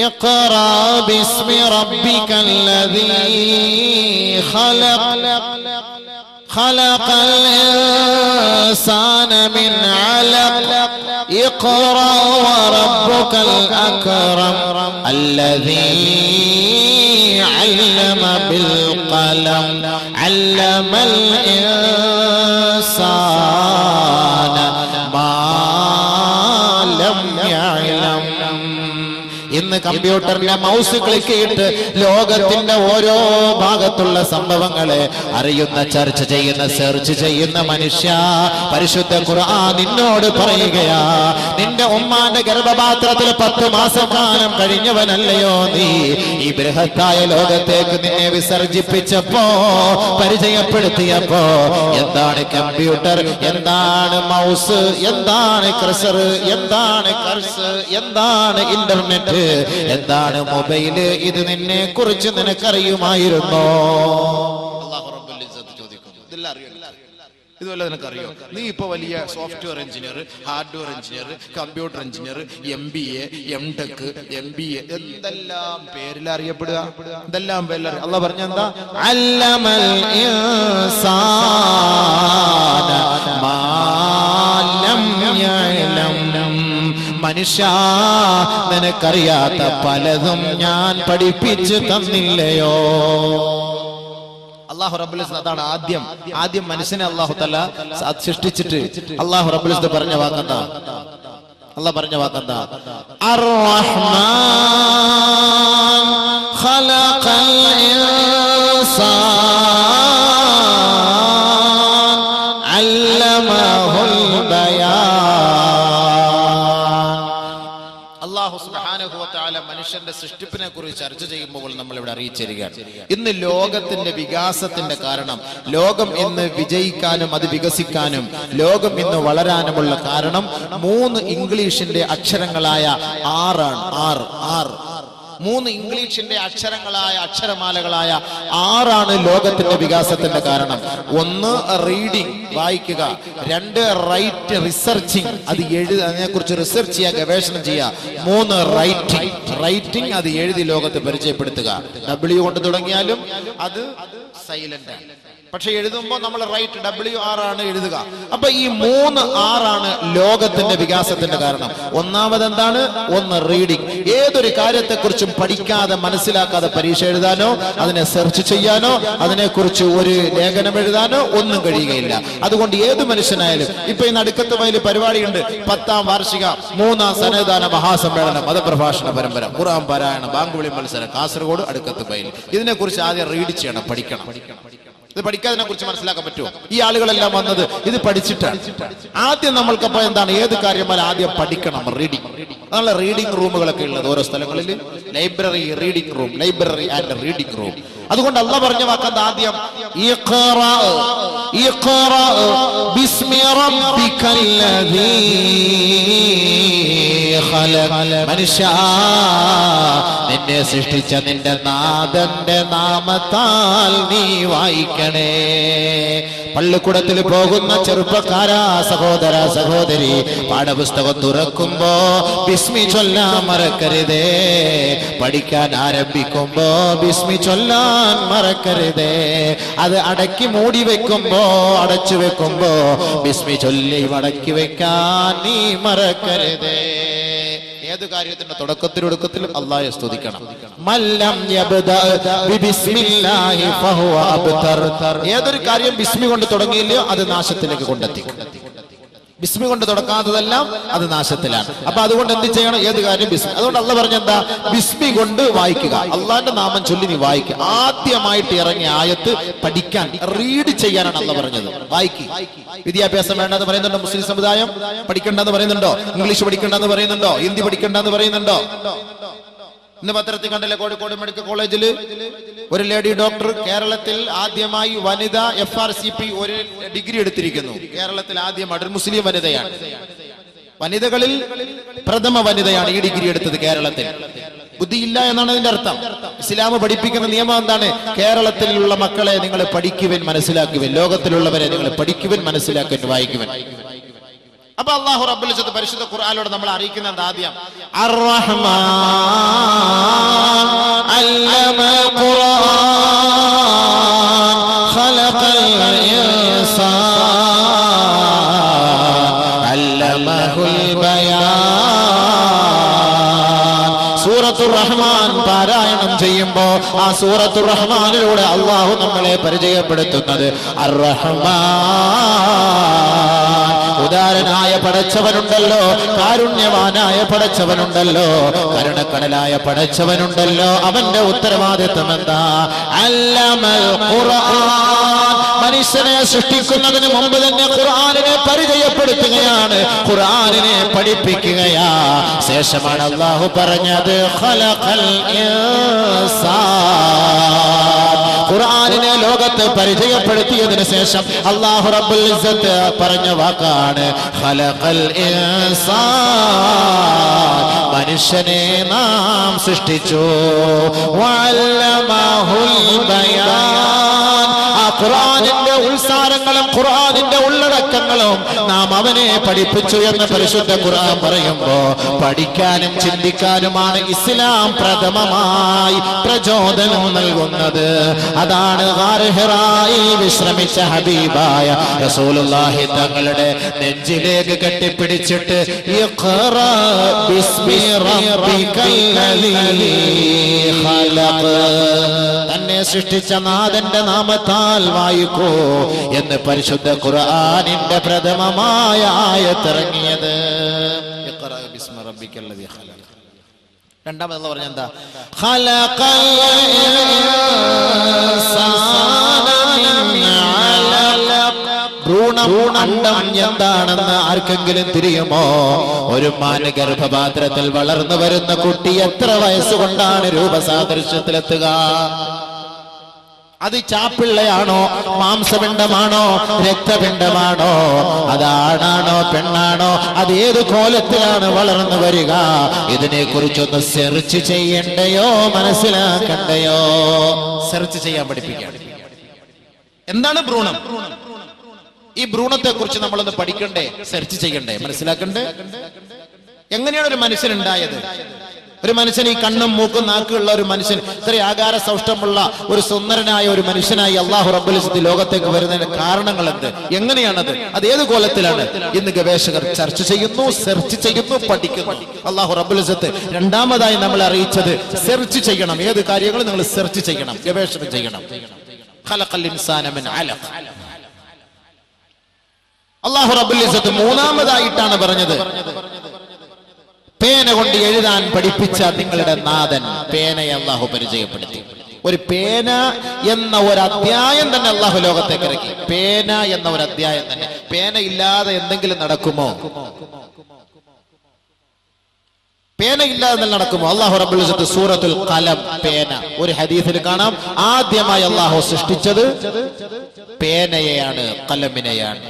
اقرأ باسم ربك الذي خلق خلق الإنسان من علق اقرأ وربك الأكرم الذي علم بالقلم علم الإنسان ما لم يعلم. ഇന്ന് കമ്പ്യൂട്ടറിന്റെ മൗസ് ക്ലിക്ക് ചെയ്തിട്ട് ലോകത്തിന്റെ ഓരോ ഭാഗത്തുള്ള സംഭവങ്ങളെ അറിയുന്ന, ചർച്ച ചെയ്യുന്ന, സെർച്ച് ചെയ്യുന്ന മനുഷ്യ, പരിശുദ്ധ ഖുർആൻ നിന്നോട് പറയുകയാ, നിന്റെ ഉമ്മാന്റെ ഗർഭപാത്രത്തിൽ 10 മാസക്കാലം കഴിഞ്ഞവനല്ലയോ നീ? ഈ ബൃഹത്തായ ലോകത്തേക്ക് നിന്നെ വിസർജിപ്പിച്ചപ്പോ, പരിചയപ്പെടുത്തിയപ്പോ എന്താണ് കമ്പ്യൂട്ടർ, എന്താണ് മൗസ്, എന്താണ് കർസർ, എന്താണ് കർസ്, എന്താണ് ഇന്റർനെറ്റ്, എന്താണ് മൊബൈല്, ഇത് നിന്നെ കുറിച്ച് നിനക്കറിയുമായിരുന്നോ? അല്ലാഹു റബ്ബുൽ ഇസ്സത്ത് ചോദിക്കുന്നു. ഇതെല്ലാം അറിയോ? ഇതുപോലെ നിനക്കറിയോ? നീ ഇപ്പൊ വലിയ software engineer, hardware engineer, computer engineer, MBA, MTech, MBA എന്തെല്ലാം പേരിൽ അറിയപ്പെടുക, എന്തെല്ലാം പേരിൽ അല്ലാഹു പറഞ്ഞെന്താ? അല്ലമൽ ഇൻസാന മാ ലം യഅലം. മനുഷ്യ, നിനക്കറിയാത്ത പലതും ഞാൻ പഠിപ്പിച്ചു തന്നില്ലയോ? അല്ലാഹു റബ്ബുൽ ഇസ്സത്ത് അതാണ് ആദ്യം മനുഷ്യനെ അല്ലാഹു തആല സൃഷ്ടിച്ചിട്ട് അല്ലാഹു റബ്ബുൽ ഇസ്സത്ത് പറഞ്ഞ വാക്കെന്താ? അല്ലാഹു പറഞ്ഞ വാക്കെന്താ? അർ-റഹ്മാൻ ഖലഖൽ ഇൻസാൻ അല്ലമഹുൽ ബയാൻ. അല്ലാഹു സുബ്ഹാനഹു വ തആല മനുഷ്യന്റെ സൃഷ്ടിപ്പിനെ കുറിച്ച് ചർച്ച ചെയ്യുമ്പോൾ നമ്മൾ ഇവിടെ അറിയിച്ചിരിക്കുകയാണ്. ഇന്ന് ലോകത്തിന്റെ വികാസത്തിന്റെ കാരണം, ലോകം ഇന്ന് വിജയിക്കാനും അത് വികസിക്കാനും, ലോകം ഇന്ന് വളരാനുമുള്ള കാരണം 3 ഇംഗ്ലീഷിന്റെ അക്ഷരങ്ങളായ ആറ് 3 ഇംഗ്ലീഷിന്റെ അക്ഷരമാലകളായ 6 ലോകത്തിന്റെ വികാസത്തിന്റെ കാരണം. 1 റീഡിംഗ്, വായിക്കുക. 2 റൈറ്റ്, റിസർച്ചിങ്, അത് അതിനെക്കുറിച്ച് റിസർച്ച് ചെയ്യുക, ഗവേഷണം ചെയ്യുക. 3 റൈറ്റിംഗ്, അത് എഴുതി ലോകത്ത് പരിചയപ്പെടുത്തുക. W കൊണ്ട് തുടങ്ങിയാലും അത് സൈലന്റ് ആണ്, പക്ഷെ എഴുതുമ്പോൾ നമ്മൾ റൈറ്റ് WR ആണ് എഴുതുക. അപ്പൊ ഈ 3 R ലോകത്തിന്റെ വികാസത്തിന്റെ കാരണം. ഒന്നാമത് എന്താണ്? 1 റീഡിംഗ്. ഏതൊരു കാര്യത്തെക്കുറിച്ചും പഠിക്കാതെ, മനസ്സിലാക്കാതെ പരീക്ഷ എഴുതാനോ, അതിനെ സെർച്ച് ചെയ്യാനോ, അതിനെക്കുറിച്ച് ഒരു ലേഖനം എഴുതാനോ ഒന്നും കഴിയുകയില്ല. അതുകൊണ്ട് ഏത് മനുഷ്യനായാലും, ഇപ്പൊ ഈ നടുക്കത്ത് വയലിൽ പരിപാടിയുണ്ട്, 10ാം വാർഷിക 3ാം സന്നദ്ധാന മഹാസമ്മേളനം, മതപ്രഭാഷണ പരമ്പര, ഖുർആൻ പാരായണം, ബാങ്കുവിളി മത്സരം, കാസർഗോഡ് അടുക്കത്ത് വയൽ. ഇതിനെക്കുറിച്ച് ആദ്യം റീഡ് ചെയ്യണം, പഠിക്കണം. ഇത് പഠിക്കാതിനെ കുറിച്ച് മനസ്സിലാക്കാൻ പറ്റുമോ? ഈ ആളുകളെല്ലാം വന്നത് ഇത് പഠിച്ചിട്ടാണ്. ആദ്യം നമ്മൾക്കപ്പോ എന്താണ്, ഏത് കാര്യമായാലും ആദ്യം പഠിക്കണം, റീഡിംഗ്. അതാണ് റീഡിംഗ് റൂമുകളൊക്കെ ഉള്ളത് ഓരോ സ്ഥലങ്ങളിൽ. Library, reading room, library and reading room. അതുകൊണ്ട് അല്ലാഹു പറഞ്ഞ വാക്കത് ആദ്യം ഇഖ്റാ ബിസ്മി റബ്ബിക്കല്ലദീ ഖലഖ. മനുഷ്യ, നിന്നെ സൃഷ്ടിച്ച നിന്റെ നാഥന്റെ നാമത്താൽ നീ വായിക്കണേ. പള്ളിക്കൂടത്തിൽ പോകുന്ന ചെറുപ്പക്കാരാ, സഹോദര സഹോദരി, പാഠപുസ്തകം തുറക്കുമ്പോ ബിസ്മി ചൊല്ലാൻ മറക്കരുതേ. പഠിക്കാൻ ആരംഭിക്കുമ്പോ ബിസ്മി ചൊല്ലാൻ മറക്കരുതേ. അത് അടക്കി മൂടി വെക്കുമ്പോ, അടച്ചു വെക്കുമ്പോ ബിസ്മി ചൊല്ലി മടക്കി വെക്കാൻ നീ മറക്കരുതേ. ഏത് കാര്യത്തിന്റെ തുടക്കത്തിലും ഒടുക്കത്തിലും അല്ലാഹുവെ സ്തുതിക്കണം. മല്ലം യബ്ദഅ ബിസ്മില്ലാഹി ഫഹുവ അബ്തർ. ഏതൊരു കാര്യം ബിസ്മി കൊണ്ട് തുടങ്ങിയില്ലയോ അത് നാശത്തിലേക്ക് കൊണ്ടെത്തിക്കും. ബിസ്മി കൊണ്ട് തുടക്കാത്തതെല്ലാം അത് നാശത്തിലാണ്. അപ്പൊ അതുകൊണ്ട് എന്ത് ചെയ്യണം? ഏത് കാര്യം ബിസ്മി. അതുകൊണ്ട് അല്ലാഹു പറഞ്ഞെന്താ? ബിസ്മി കൊണ്ട് വായിക്കുക, അള്ളാന്റെ നാമം ചൊല്ലി നീ വായിക്കുക. ആദ്യമായിട്ട് ഇറങ്ങിയ ആയത്ത് പഠിക്കാൻ, റീഡ് ചെയ്യാനാണ് അല്ലാഹു പറഞ്ഞത്. വായിക്കുക. വിദ്യാഭ്യാസം വേണ്ടെന്ന് പറയുന്നുണ്ടോ മുസ്ലിം സമുദായം? പഠിക്കണ്ടെന്ന് പറയുന്നുണ്ടോ? ഇംഗ്ലീഷ് പഠിക്കണ്ടെന്ന് പറയുന്നുണ്ടോ? ഹിന്ദി പഠിക്കണ്ടെന്ന് പറയുന്നുണ്ടോ? ഇന്ന് പത്രത്തിൽ കണ്ടില്ലേ, കോഴിക്കോട് മെഡിക്കൽ കോളേജിൽ ഒരു ലേഡി ഡോക്ടർ കേരളത്തിൽ ആദ്യമായി വനിത FRCP ഒരു ഡിഗ്രി എടുത്തിരിക്കുന്നു. കേരളത്തിൽ ആദ്യമായിട്ട് ഒരു മുസ്ലിം വനിതയാണ്. വനിതകളിൽ പ്രഥമ വനിതയാണ് ഈ ഡിഗ്രി എടുത്തത് കേരളത്തിൽ. ബുദ്ധിയില്ല എന്നാണ് അതിന്റെ അർത്ഥം. ഇസ്ലാം പഠിപ്പിക്കുന്ന നിയമം എന്താണ്? കേരളത്തിലുള്ള മക്കളെ നിങ്ങൾ പഠിക്കുവൻ, മനസ്സിലാക്കുവൻ. ലോകത്തിലുള്ളവരെ നിങ്ങൾ പഠിക്കുവൻ, മനസ്സിലാക്കുവൻ, വായിക്കുവൻ. അപ്പൊ അല്ലാഹു റബ്ബുൽ ഇസ്സത്ത് പരിശുദ്ധ ഖുർആനിലൂടെ നമ്മൾ അറിയിക്കുന്നത് ആദ്യം അർ-റഹ്മാൻ അല്ലമൽ ഖുർആൻ ഖലഖൽ ഇൻസാൻ അല്ലമഹുൽ ബയാൻ. സൂറത്തുർ റഹ്മാൻ പാരായണം ചെയ്യുമ്പോ ആ സൂറത്തുർ റഹ്മാനിലൂടെ അല്ലാഹു നമ്മളെ പരിചയപ്പെടുത്തുന്നത് അർ-റഹ്മാൻ. ഉദാരനായ പടച്ചവനുണ്ടല്ലോ, കാരുണ്യവാനായ പടച്ചവനുണ്ടല്ലോ, കരുണക്കടലായ പടച്ചവനുണ്ടല്ലോ. അവന്റെ ഉത്തരവാദിത്വം എന്താ? അല്ലമൽ ഖുർആൻ. മനുഷ്യനെ സൃഷ്ടിക്കുന്നതിന് മുമ്പ് തന്നെ ഖുർആനിനെ പരിചയപ്പെടുത്തുകയാണ്, ഖുർആനിനെ പഠിപ്പിക്കുകയാ. ശേഷമാണ് അല്ലാഹു പറഞ്ഞത് ഖലഖൽ ഇൻസാൻ. ഖുർആനിനെ ലോകത്ത് പരിചയപ്പെടുത്തിയതിനു ശേഷം അല്ലാഹു റബ്ബുൽ ഇസ്സത്ത് പറഞ്ഞ വാക്കാണ് ഖലഖൽ ഇൻസാൻ. മനുഷ്യനെ നാം സൃഷ്ടിച്ചു. വഅല്ലമഹുൽ ബയാൻ. ആ ഖുർആനിന്റെ ഉത്സാരങ്ങളും ഖുർആനിന്റെ ഉള്ളടക്കങ്ങളും നാം അവനെ പഠിപ്പിച്ചു എന്ന് പരിശുദ്ധ ഖുർആൻ പറയുമ്പോ പഠിക്കാനും ചിന്തിക്കാനുമാണ് ഇസ്ലാം പ്രഥമമായി പ്രചോദനം നൽകുന്നത്. അതാണ് ഗാർ ഹിറായിൽ വിശ്രമിച്ച ഹബീബായ റസൂലുള്ളാഹി തങ്ങളുടെ നെഞ്ചിലേക്ക് കെട്ടിപ്പിടിച്ചിട്ട് ഇഖ്റ ബിസ്മി റബ്ബിക്കല്ലദീ ഖലഖ്. തന്നെ സൃഷ്ടിച്ച നാഥന്റെ നാമത്താൽ വായിക്കൂ എന്ന് പരിശുദ്ധ ഖുർആനിന്റെ പ്രഥമമായ ആയത്തിറങ്ങിയത്. ഇഖ്റ ബിസ്മി റബ്ബിക്കല്ലദീ ഖലഖ്. രണ്ടാമത് പറഞ്ഞ എന്താ? ഖലഖൽ ഇൻസാന മിൻ അലഖ്. ഭ്രൂണം എന്താണെന്ന് ആർക്കെങ്കിലും തിരിയുമോ? ഒരു മാന് ഗർഭപാത്രത്തിൽ വളർന്നു വരുന്ന കുട്ടി എത്ര വയസ്സുകൊണ്ടാണ് രൂപസാദൃശ്യത്തിലെത്തുക? അത് ചാപ്പിള്ളയാണോ, മാംസപിണ്ഡമാണോ, രക്തപിണ്ഡമാണോ, അതാണാണോ പെണ്ണാണോ, അത് ഏത് കോലത്തിലാണ് വളർന്നു വരിക? ഇതിനെ കുറിച്ചൊന്ന് സെർച്ച് ചെയ്യണ്ടയോ, മനസ്സിലാക്കണ്ടയോ? സെർച്ച് ചെയ്യാൻ പഠിപ്പിക്കുകയാണ്. എന്താണ് ഭ്രൂണം? ഈ ഭ്രൂണത്തെ കുറിച്ച് നമ്മളൊന്ന് പഠിക്കണ്ടേ, സെർച്ച് ചെയ്യണ്ടേ, മനസ്സിലാക്കണ്ടേ? എങ്ങനെയാണ് ഒരു മനുഷ്യനുണ്ടായത്? ഒരു മനുഷ്യൻ ഈ കണ്ണും മൂക്കും നാക്കുള്ള ഒരു മനുഷ്യൻ, ഇത്ര ആകാര സൗഷ്ടമുള്ള ഒരു സുന്ദരനായ ഒരു മനുഷ്യനായി അല്ലാഹു റബ്ബുൽ ഇസ്സത്ത് ലോകത്തേക്ക് വരുന്നതിന്റെ കാരണങ്ങൾ എന്ത്? എങ്ങനെയാണത്? അത് ഏത് കോലത്തിലാണ്? ഇന്ന് ഗവേഷകർ ചർച്ച ചെയ്യുന്നു, സെർച്ച് ചെയ്യുന്നു, പഠിക്കുന്നു. അല്ലാഹു റബ്ബുൽ ഇസ്സത്ത് രണ്ടാമതായി നമ്മളെ അറിയിച്ചത് സെർച്ച് ചെയ്യണം. ഏത് കാര്യങ്ങളും നിങ്ങൾ സെർച്ച് ചെയ്യണം, ഗവേഷണം ചെയ്യണം. ഖലഖൽ ഇൻസാന മിൻ അലഖ്. അല്ലാഹു റബ്ബുൽ ഇസ്സത്ത് മൂന്നാമതായിട്ടാണ് പറഞ്ഞത് പേന കൊണ്ട് എഴുതാൻ പഠിപ്പിച്ച നിങ്ങളുടെ നാഥൻ. പേനയെ അല്ലാഹു പരിചയപ്പെടുത്തി. ഒരു പേന എന്ന ഒരു അധ്യായം തന്നെ അല്ലാഹു ലോകത്തേക്ക് ഇറക്കി. പേന എന്ന ഒരു അധ്യായം തന്നെ. പേന ഇല്ലാതെ എന്തെങ്കിലും നടക്കുമോ? പേന ഇല്ലാതെ നടക്കുമോ? അല്ലാഹു റബ്ബുൽ ഇസ്സത്ത് സൂറത്തുൽ ഖലം, പേന. ഒരു ഹദീസിൽ കാണാം, ആദ്യമായി അല്ലാഹു സൃഷ്ടിച്ചത് പേനയെയാണ്, ഖലമിനെയാണ്.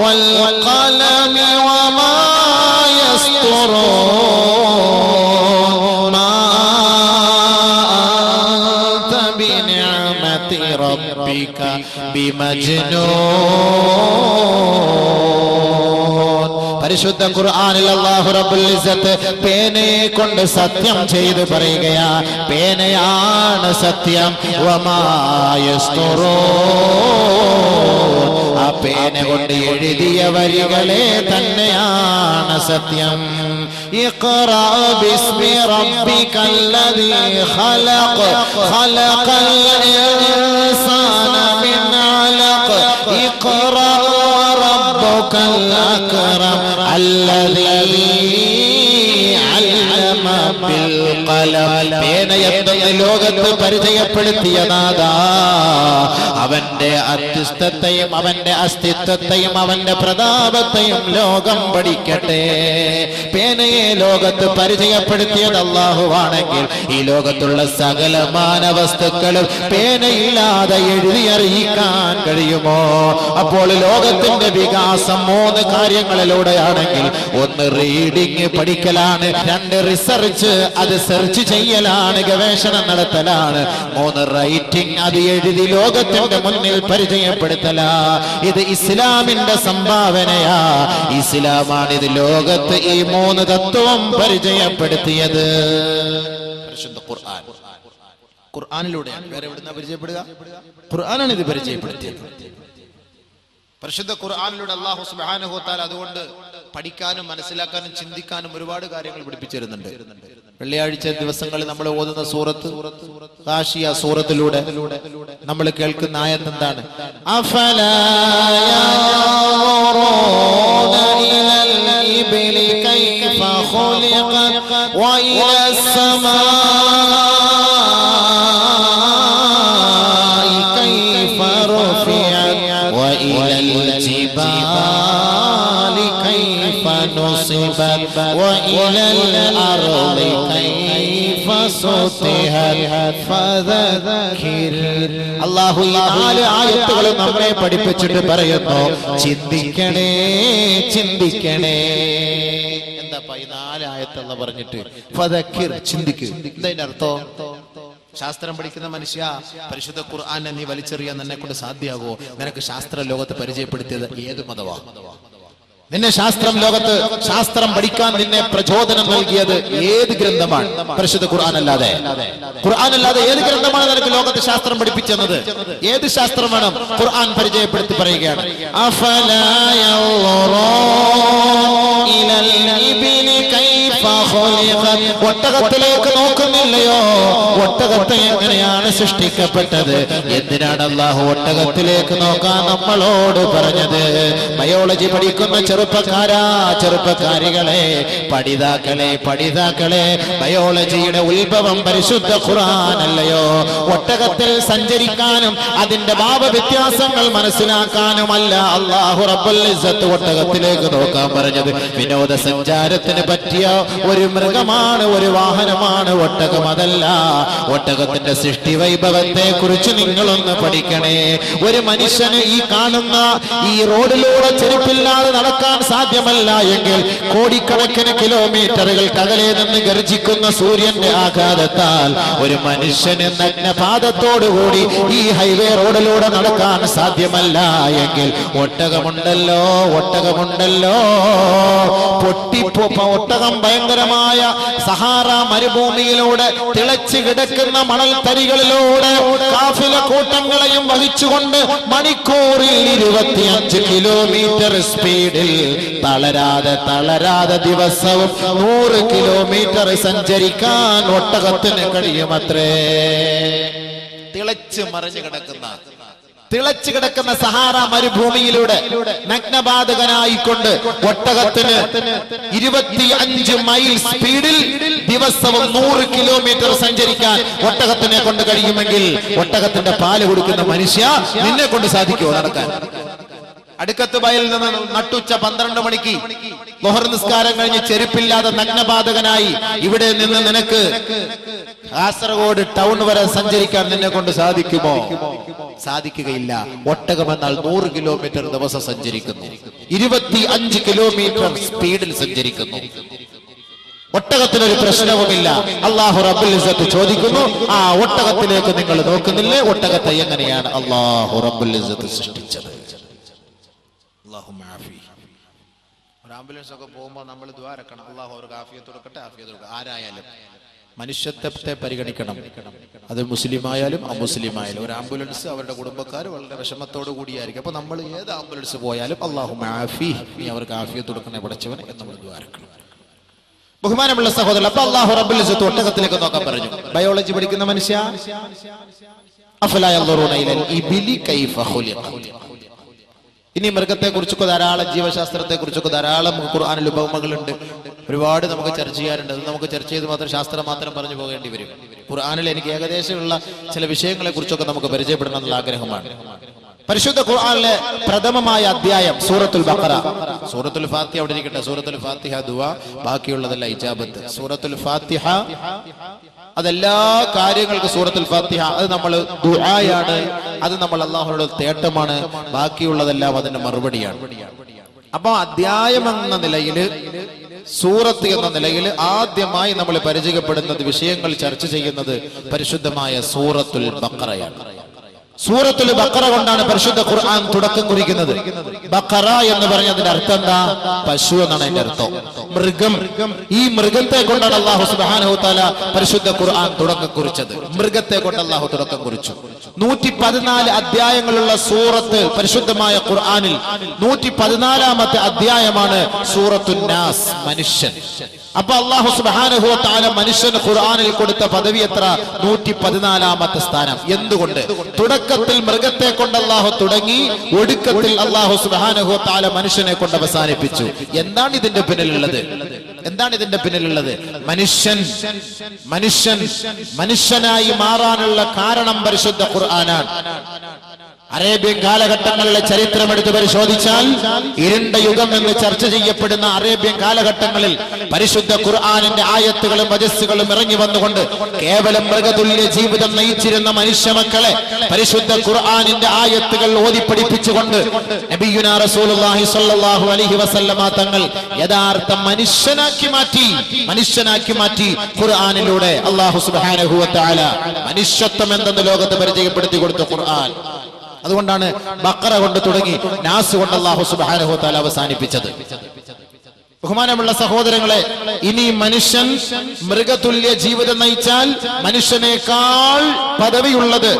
والقلم وما يسطرون ما أنت بنعمة ربك بمجنون. പരിശുദ്ധ ഖുർആനിൽ അല്ലാഹു റബ്ബുൽ ഇസ്സത്ത് പേനയെ കൊണ്ട് സത്യം ചെയ്ത് പറയുകയാ, പേനയാണ് സത്യം. വമാ യസ്തുറൂൻ. ആ പേന കൊണ്ട് എഴുതിയ വരികളെ തന്നെയാണ് സത്യം. ഇഖ്റ ബിസ്മി റബ്ബിക്കല്ലദീ ഖലഖ്. ഖലഖൽ ഇൻസാന മിൻ അലഖ്. ഇഖ്റ റബ്ബുക്കൽ അക്റം അല്ലദീ അല്ലമ ബിൽ ഖലം. പേനയെന്ന് ലോകത്ത് പരിചയപ്പെടുത്തിയതാ. അവന്റെ അത്യുസ്ഥത്തെയും അവന്റെ അസ്തിത്വത്തെയും അവന്റെ പ്രതാപത്തെയും ലോകം പഠിക്കട്ടെ. പേനയെ ലോകത്ത് പരിചയപ്പെടുത്തിയത് അല്ലാഹുവാണെങ്കിൽ ഈ ലോകത്തുള്ള സകല മാനവസ്തുക്കളും പേനയില്ലാതെ എഴുതി അറിയിക്കാൻ കഴിയുമോ? അപ്പോൾ ലോകത്തിന്റെ വികാസം 3 കാര്യങ്ങളിലൂടെയാണെങ്കിൽ, 1 റീഡിങ് പഠിക്കലാണ്, 2 റിസർച്ച് അത് സെർച്ച് ചെയ്യലാണ്, ഗവേഷണം നടത്തലാണ്, 3 റൈറ്റിംഗ് അത് എഴുതി ലോകത്തിന്റെ മുന്നിൽ പരിചയപ്പെടുത്തലാ. ഇത് ഇസ്ലാമിന്റെ സംഭാവനയാ. ഇസ്ലാമാണ് ഇത് ലോകത്ത് ഈ 3 തത്വം പരിചയപ്പെടുത്തിയത്. പരിശുദ്ധ ഖുർആൻ, ഖുർആനിലൂടെയാണ്. വേറെ എവിടുന്നാ പരിചയപ്പെടുക? ഖുർആനാണ് ഇത് പരിചയപ്പെടുത്തിയത്. പരിശുദ്ധ ഖുർആനിലൂടെ അല്ലാഹു സുബ്ഹാനഹു വ തആല അതുകൊണ്ട് പഠിക്കാനും മനസ്സിലാക്കാനും ചിന്തിക്കാനും ഒരുപാട് കാര്യങ്ങൾ പഠിപ്പിച്ചിരുന്നുണ്ട്. വെള്ളിയാഴ്ച ദിവസങ്ങളിൽ നമ്മൾ ഓതുന്ന സൂറത്ത് ഗാശിയ സൂറത്തിലൂടെ നമ്മൾ കേൾക്കുന്ന ആയത്ത് എന്താണ്? അഫലാ യൻദുറൂന ഇലൽ ഇബ്ലി കൈഫ ഖുലിഖത് വഇലസ് സമാഇ കൈഫ റുഫിഅത് വഇലൽ ജിബാലി കൈഫ നുസിബത് വഇലൽ അർളി കൈഫ സുതിഹത് ഫദക്കിർ. അല്ലാഹു ഈ 4 ആയത്തുകൾ നമ്മെ പഠിപ്പിച്ചിട്ട് പറയുന്നു, ചിന്തിക്കണേ ചിന്തിക്കണേ. എന്താ ഈ 4 ആയത്തെന്ന് പറഞ്ഞിട്ട് ഫദക്കിർ, ചിന്തിക്കുക. എന്താ അർത്ഥം? ശാസ്ത്രം പഠിക്കുന്ന മനുഷ്യ, പരിശുദ്ധ ഖുർആനെ നീ വലിച്ചെറിയാൻ നിന്നെ കൊണ്ട് സാധ്യമാകോ? നിനക്ക് ശാസ്ത്ര ലോകത്ത് പരിചയപ്പെടുത്തിയത് ഏത് മതവാ? നിന്നെ ശാസ്ത്രം ലോകത്ത് ശാസ്ത്രം പഠിക്കാൻ നിന്നെ പ്രചോദനം നൽകിയത് ഏത് ഗ്രന്ഥമാണ്? പരിശുദ്ധ ഖുർആൻ അല്ലാതെ ഏത് ഗ്രന്ഥമാണ് നിനക്ക് ലോകത്ത് ശാസ്ത്രം പഠിപ്പിച്ചത്? ഏത് ശാസ്ത്രം വേണം? ഖുർആൻ പരിചയപ്പെടുത്തി പറയുകയാണ്, അഫലാ യൻദുറൂന ഇലൽ ഇബ്ലി കൈഫ ഖുലിഖത്. ഒട്ടകത്തിലേക്ക് നോക്കുന്നില്ലയോ? ഒട്ടകത്തെ എങ്ങനെയാണ് സൃഷ്ടിക്കപ്പെട്ടത്? എന്തിനാണ് അല്ലാഹു ഒട്ടകത്തിലേക്ക് നോക്കാൻ നമ്മളോട് പറഞ്ഞത്? ബയോളജി പഠിക്കുന്ന ചെറുപ്പക്കാരാ, ചെറുപ്പക്കാരികളെ, പഠിതാക്കളെ, ബയോളജിയുടെ ഉത്ഭവം പരിശുദ്ധ ഖുർആൻ അല്ലയോ? ഒട്ടകത്തിൽ സഞ്ചരിക്കാനും അതിന്റെ ഭാവവ്യത്യാസങ്ങൾ മനസ്സിലാക്കാനുമല്ല അല്ലാഹു റബ്ബുൽ ഇസ്സത്ത് ഒട്ടകത്തിലേക്ക് നോക്കാൻ പറഞ്ഞത്. വിനോദസഞ്ചാരത്തിന് പറ്റിയ ഒരു മൃഗമാണ്, ഒരു വാഹനമാണ് ഒട്ടകം. അതല്ല, ഒട്ടകത്തിന്റെ സൃഷ്ടി വൈഭവത്തെ കുറിച്ച് നിങ്ങളൊന്ന് പഠിക്കണേ. ഒരു മനുഷ്യന് ഈ കാണുന്ന ഈ റോഡിലൂടെ ചെരുപ്പില്ലാതെ നടക്കാൻ സാധ്യമല്ല എങ്കിൽ കോടിക്കണക്കിന് കിലോമീറ്ററുകൾക്ക് അകലെ നിന്ന് ഗർജിക്കുന്ന സൂര്യന്റെ ആഘാതത്താൽ ഒരു മനുഷ്യന് നഗ്നപാദത്തോടുകൂടി ഈ ഹൈവേ റോഡിലൂടെ നടക്കാൻ സാധ്യമല്ല എങ്കിൽ ഒട്ടകമുണ്ടല്ലോ. ഒട്ടകം ഭയങ്കരമായ സഹാറ മരുഭൂമിയിലൂടെ തിളച്ചു കിടക്കുന്ന മണൽ തരികളിലൂടെ കാഫില കൂട്ടങ്ങളെയും വഹിച്ചുകൊണ്ട് മണിക്കൂറിൽ 25 കിലോമീറ്റർ സ്പീഡിൽ തളരാതെ ദിവസവും 100 കിലോമീറ്റർ സഞ്ചരിക്കാൻ ഒട്ടകത്തിന് കഴിയുമത്രേ. തിളച്ചു കിടക്കുന്ന സഹാറ മരുഭൂമിയിലൂടെ നഗ്നപാതകനായിക്കൊണ്ട് ഒട്ടകത്തിന് 25 മൈൽ സ്പീഡിൽ ദിവസവും 100 കിലോമീറ്റർ സഞ്ചരിക്കാൻ ഒട്ടകത്തിനെ കൊണ്ട് കഴിയുമെങ്കിൽ ഒട്ടകത്തിന്റെ പാല് കൊടുക്കുന്ന മനുഷ്യ, നിന്നെ കൊണ്ട് സാധിക്കുമോ നടക്കാൻ? അടുക്കത്ത് ബയലിൽ നിന്ന് നട്ടുച്ച 12 മണിക്ക് ളുഹർ നിസ്കാരം കഴിഞ്ഞ് ചെരുപ്പില്ലാതെ നഗ്നപാതകനായി ഇവിടെ നിന്ന് നിനക്ക് കാസർഗോഡ് ടൗൺ വരെ സഞ്ചരിക്കാൻ നിന്നെ കൊണ്ട് സാധിക്കുമോ? സാധിക്കുകയില്ല. ഒട്ടകമെന്നാൽ 100 കിലോമീറ്റർ ദിവസം സഞ്ചരിക്കുന്നു, 25 കിലോമീറ്റർ സ്പീഡിൽ സഞ്ചരിക്കുന്നു. ഒട്ടകത്തിനൊരു പ്രശ്നവുമില്ല. അല്ലാഹു റബ്ബുൽ ഇസ്സത്ത് ചോദിക്കുന്നു, ആ ഒട്ടകത്തിലേക്ക് നിങ്ങൾ നോക്കുന്നില്ലേ? ഒട്ടകത്തെ എങ്ങനെയാണ് അല്ലാഹു റബ്ബുൽ ഇസ്സത്ത് സൃഷ്ടിച്ചത്? ഒരു ആംബുലൻസ് ഒക്കെ പോകുമ്പോൾ നമ്മൾ ദുആ ഇറക്കണം, അല്ലാഹു അവർക്ക് ആഫിയത്ത് കൊടുക്കട്ടെ, ആഫിയത്ത് കൊടുക്കട്ടെ. ആരായാലും മനുഷ്യത്വത്തെ പരിഗണിക്കണം. അത് മുസ്ലിം ആയാലും അമുസ്ലിം ആയാലും ഒരു ആംബുലൻസ് അവരുടെ കുടുംബക്കാർ വളരെ വിഷമത്തോടു കൂടിയായിരിക്കും. അപ്പൊ നമ്മൾ ഏത് ആംബുലൻസ് പോയാലും അല്ലാഹു ആഫി, നീ അവർക്ക് ആഫിയത്ത് കൊടുക്കണേ പഠിച്ചവൻ എന്ന് നമ്മൾ ദുആ ഇറക്കണം. ബഹുമാനമുള്ള സഹോദരൻ, അപ്പൊ അല്ലാഹു റബ്ബുൽ ഇസ്സത്ത് ഒട്ടകത്തിലേക്ക് നോക്കാൻ പറഞ്ഞു. ബയോളജി പഠിക്കുന്ന മനുഷ്യ, അഫലാ യൻദുറൂന ഇലൽ ഇബ്ലി കൈഫ ഖുലിഖത്. ഇനി മൃഗത്തെ കുറിച്ചൊക്കെ ധാരാളം, ജീവശാസ്ത്രത്തെ കുറിച്ചൊക്കെ ധാരാളം ഖുർആനിൽ ഉപമകളുണ്ട്. ഒരുപാട് നമുക്ക് ചർച്ച ചെയ്യാറുണ്ട്. അത് നമുക്ക് ചർച്ച ചെയ്ത് മാത്രം ശാസ്ത്രം മാത്രം പറഞ്ഞു പോകേണ്ടി വരും. ഖുർആനിൽ എനിക്ക് ഏകദേശമുള്ള ചില വിഷയങ്ങളെ കുറിച്ചൊക്കെ നമുക്ക് പരിചയപ്പെടണം എന്നുള്ള ആഗ്രഹമാണ്. പരിശുദ്ധ ഖുർആനിലെ പ്രഥമമായ അധ്യായം സൂറത്തുൽ ബഖറ. സൂറത്തുൽ ഫാത്തിഹ അവിടെ ഇരിക്കട്ടെ. സൂറത്തുൽ ഫാത്തിഹ ദുആ, ബാക്കിയുള്ളതല്ല ഇജാബത്ത്. സൂറത്തുൽ ഫാത്തിഹ അതെല്ലാ കാര്യങ്ങൾക്കും സൂറത്തുൽ ഫാത്തിഹ അത് നമ്മൾ ദുആയാണ്, അത് നമ്മൾ അല്ലാഹുവോട് തേട്ടമാണ്. ബാക്കിയുള്ളതെല്ലാം അതിന്റെ മറുപടിയാണ്. അപ്പൊ അധ്യായം എന്ന നിലയിൽ, സൂറത്ത് എന്ന നിലയിൽ ആദ്യമായി നമ്മൾ പരിചയപ്പെടുന്നത്, വിഷയങ്ങൾ ചർച്ച ചെയ്യുന്നത് പരിശുദ്ധമായ സൂറത്തുൽ ബഖറയാണ്. സൂറത്തുൽ ബഖറ കൊണ്ടാണ് പരിശുദ്ധ ഖുർആൻ തുടക്കം കുറിക്കുന്നത്. ബഖറ എന്ന് പറഞ്ഞതിന്റെ അർത്ഥം എന്താ? പശു എന്നാണ് അതിന്റെ അർത്ഥം, മൃഗം. ഈ മൃഗത്തെ കൊണ്ടാണ് അല്ലാഹു സുബ്ഹാനഹു വ തആല പരിശുദ്ധ ഖുർആൻ തുടക്കം കുറിച്ചത്. മൃഗത്തെ കൊണ്ട് അല്ലാഹു തുടക്കം കുറിച്ചു. 114 അധ്യായങ്ങളുള്ള സൂറത്ത് പരിശുദ്ധമായ ഖുർആനിൽ 114ാമത്തെ അധ്യായമാണ് സൂറത്തുൻ നാസ്, മനുഷ്യൻ. അപ്പൊ അല്ലാഹു സുബ്ഹാനഹു വ തആല മനുഷ്യന് ഖുർആനിൽ കൊടുത്ത പദവി എത്ര? 114ാമത്തെ സ്ഥാനം. എന്തുകൊണ്ട്? തുടക്കത്തിൽ മൃഗത്തെ കൊണ്ട് അല്ലാഹു തുടങ്ങി, ഒടുക്കത്തിൽ അല്ലാഹു സുബ്ഹാനഹു വ തആല മനുഷ്യനെ കൊണ്ട് അവസാനിപ്പിച്ചു. എന്താണ് ഇതിന്റെ പിന്നിലുള്ളത്? മനുഷ്യനായി മാറാനുള്ള കാരണം പരിശുദ്ധ ഖുർആനാണ്. അറേബ്യൻ കാലഘട്ടങ്ങളിലെ ചരിത്രം എടുത്ത് പരിശോധിച്ചാൽ ഇരുണ്ട യുഗം എന്ന് ചർച്ച ചെയ്യപ്പെടുന്ന അറേബ്യൻ കാലഘട്ടങ്ങളിൽ പരിശുദ്ധ ഖുർആനിന്റെ ആയത്തുകളും വജസ്സുകളും ഇറങ്ങി വന്നുകൊണ്ട് കേവലം മൃഗതുല്യ ജീവിതം നയിച്ചിരുന്ന മനുഷ്യ മക്കളെ പരിശുദ്ധ ഖുർആനിന്റെ ആയത്തുകൾ ഓതി പഠിപ്പിച്ചുകൊണ്ട് നബിയുനാ റസൂലുള്ളാഹി സ്വല്ലല്ലാഹു അലൈഹി വസല്ലമ തങ്ങൾ യഥാർത്ഥ മനുഷ്യനാക്കി മാറ്റി ഖുർആനിലൂടെ അല്ലാഹു സുബ്ഹാനഹു വ തആല മനുഷ്യത്വം എന്തെന്ന് ലോകത്ത് പരിചയപ്പെടുത്തി കൊടുത്ത ഖുർആൻ. അതുകൊണ്ടാണ് ബഖറ കൊണ്ട് തുടങ്ങി നാസ് കൊണ്ട് അല്ലാഹു സുബ്ഹാനഹു വ തആല അവസാനിപ്പിച്ചത്. ബഹുമാനമുള്ള സഹോദരങ്ങളെ, ഇനി മനുഷ്യൻ മൃഗതുല്യ ജീവിതം നയിച്ചാൽ മനുഷ്യനേക്കാൾ പദവിയുള്ളത്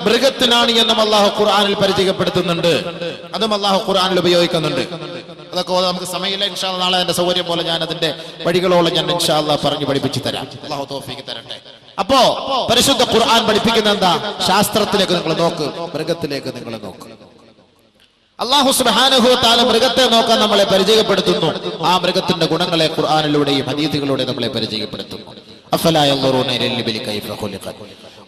മൃഗത്തിനാണ് എന്നും അല്ലാഹു ഖുർആനിൽ പരിചയപ്പെടുത്തുന്നുണ്ട്. അതും അല്ലാഹു ഖുർആനിൽ ഉപയോഗിക്കുന്നുണ്ട്. അതൊക്കെ നമുക്ക് സമയമില്ല. ഇൻഷാ അല്ലാഹ് നാളെ എന്റെ സൗകര്യം പോലെ ഞാൻ അതിന്റെ വഴികളോളം ഞാൻ ഇൻഷാ അല്ലാഹ് പറഞ്ഞു പഠിപ്പിച്ചു തരാം. അല്ലാഹു തൗഫീഖ് തരട്ടെ. അപ്പോ പരിശുദ്ധ ഖുർആൻ പഠിപ്പിക്കുന്ന എന്താ? ശാസ്ത്രത്തിലേക്ക് നിങ്ങൾ നോക്ക്, മൃഗത്തിലേക്ക് നിങ്ങൾ നോക്ക്. അല്ലാഹു സുബ്ഹാനഹു വ തആല മൃഗത്തെ നോക്കാൻ നമ്മളെ പരിചയപ്പെടുത്തുന്നു. ആ മൃഗത്തിന്റെ ഗുണങ്ങളെ ഖുർആനിലൂടെയും ഹദീസുകളിലൂടെയും നമ്മളെ പരിചയപ്പെടുത്തുന്നു. അഫലാ യൻദുറൂന ഇലൽ ഇബ്ലി കൈഫ ഖുലിഖത്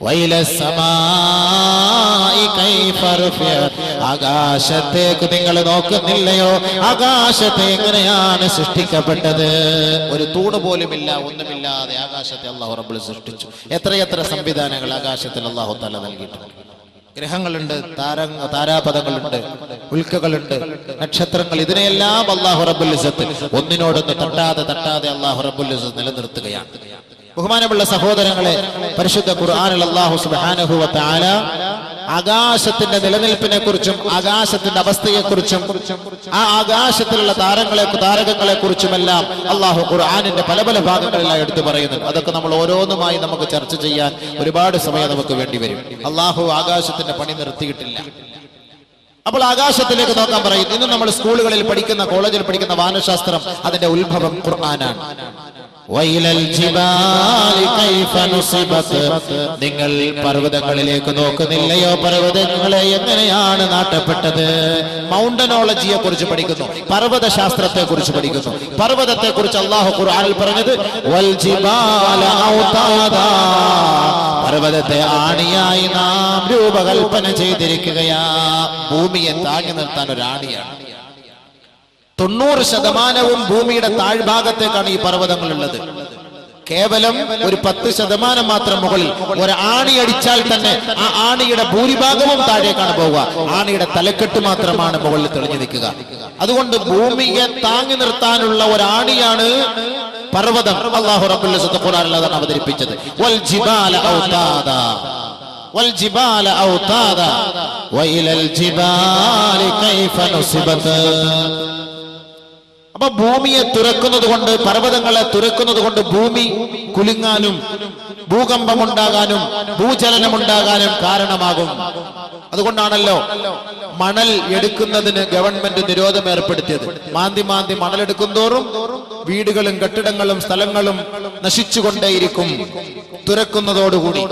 വഇല സമാഇ കൈഫ റുഫിഅത്. ആകാശത്തേക്ക് നിങ്ങൾ നോക്കുന്നില്ലയോ? ആകാശത്തെ എങ്ങനെയാണ് സൃഷ്ടിക്കപ്പെട്ടത്? ഒരു തൂണ് പോലുമില്ല, ഒന്നുമില്ലാതെ ആകാശത്തെ അല്ലാഹു റബ്ബുൽ സൃഷ്ടിച്ചു. എത്രയെത്ര സംവിധാനങ്ങൾ ആകാശത്തിൽ അല്ലാഹു തആല നൽകിയിട്ടുണ്ട്. ഗ്രഹങ്ങളുണ്ട്, താരാപഥങ്ങളുണ്ട്, ഉൽക്കകളുണ്ട്, നക്ഷത്രങ്ങൾ. ഇതിനെയെല്ലാം അല്ലാഹു റബ്ബുൽ ഇസ്സത്ത് ഒന്നിനോടൊന്ന് തട്ടാതെ അല്ലാഹു റബ്ബുൽ ഇസ്സത്ത് നിലനിർത്തുകയാണ്. ബഹുമാനമുള്ള സഹോദരങ്ങളെ, പരിശുദ്ധ ഖുർആനിൽ അല്ലാഹു സുബ്ഹാനഹു വ തആല ആകാശത്തിന്റെ നിലനിൽപ്പിനെ കുറിച്ചും ആകാശത്തിന്റെ അവസ്ഥയെക്കുറിച്ചും ആ ആകാശത്തിലുള്ള താരകങ്ങളെ കുറിച്ചുമെല്ലാം അല്ലാഹു ഖുർആനിന്റെ പല ഭാഗങ്ങളിലായി എടുത്തു പറയുന്നുണ്ട്. അതൊക്കെ നമ്മൾ ഓരോന്നുമായി നമുക്ക് ചർച്ച ചെയ്യാൻ ഒരുപാട് സമയം നമുക്ക് വേണ്ടി വരും. അല്ലാഹു ആകാശത്തിന്റെ പണി നിർത്തിയിട്ടില്ല. അപ്പോൾ ആകാശത്തിലേക്ക് നോക്കാൻ പറയും. ഇന്ന് നമ്മൾ സ്കൂളുകളിൽ പഠിക്കുന്ന, കോളേജിൽ പഠിക്കുന്ന വാനശാസ്ത്രം, അതിന്റെ ഉത്ഭവം ഖുർആനാണ്. നിങ്ങൾ പർവ്വതങ്ങളിലേക്ക് നോക്കുന്നില്ലയോ? പർവ്വതങ്ങളെ എങ്ങനെയാണ് നാട്ടപ്പെട്ടത്? മൗണ്ടനോളജിയെ കുറിച്ച് പഠിക്കുന്നു, പർവ്വത ശാസ്ത്രത്തെ കുറിച്ച് പഠിക്കുന്നു. പർവ്വതത്തെ കുറിച്ച് അല്ലാഹു ഖുർആനിൽ പറഞ്ഞത് വൽ ജിബാല ഔതാദാ, പർവ്വതത്തെ ആണിയായി നാം രൂപകൽപ്പന ചെയ്തിരിക്കുകയാ. ഭൂമിയെ താങ്ങി നിർത്താൻ ഒരു ആണിയാണ്. 90% ഭൂമിയുടെ താഴ്ഭാഗത്തേക്കാണ് ഈ പർവ്വതങ്ങളുള്ളത്. കേവലം ഒരു 10% മാത്രം മുകളിൽ. ഒരു ആണി അടിച്ചാൽ തന്നെ ആ ആണിയുടെ ഭൂരിഭാഗവും താഴേക്കാണ് പോവുക. ആണിയുടെ തലക്കെട്ട് മാത്രമാണ് മുകളിൽ തെളിഞ്ഞു നിൽക്കുക. അതുകൊണ്ട് ഭൂമിയെ താങ്ങി നിർത്താനുള്ള ഒരാണിയാണ് പർവ്വതം. അല്ലാഹു റബ്ബുൽ ഇസ്സത്ത് ഖുർആനിൽ അതാണ് അവതരിപ്പിച്ചത്. വൽ ജിബാല ഔതാദാ, വൽ ജിബാല ഔതാദാ വഇലൽ ജിബാലി കൈഫ നുസിബത്. അപ്പൊ ഭൂമിയെ തുറക്കുന്നത് കൊണ്ട്, പർവ്വതങ്ങളെ തുറക്കുന്നത് കൊണ്ട് ഭൂമി കുലുങ്ങാനും ഭൂകമ്പമുണ്ടാകാനും ഭൂചലനമുണ്ടാകാനും കാരണമാകും. അതുകൊണ്ടാണല്ലോ മണൽ എടുക്കുന്നതിന് ഗവൺമെന്റ് നിരോധനം ഏർപ്പെടുത്തിയത്. മാന്തി മണലെടുക്കും തോറും വീടുകളും കെട്ടിടങ്ങളും സ്ഥലങ്ങളും നശിച്ചുകൊണ്ടേയിരിക്കും തുറക്കുന്നതോടുകൂടി.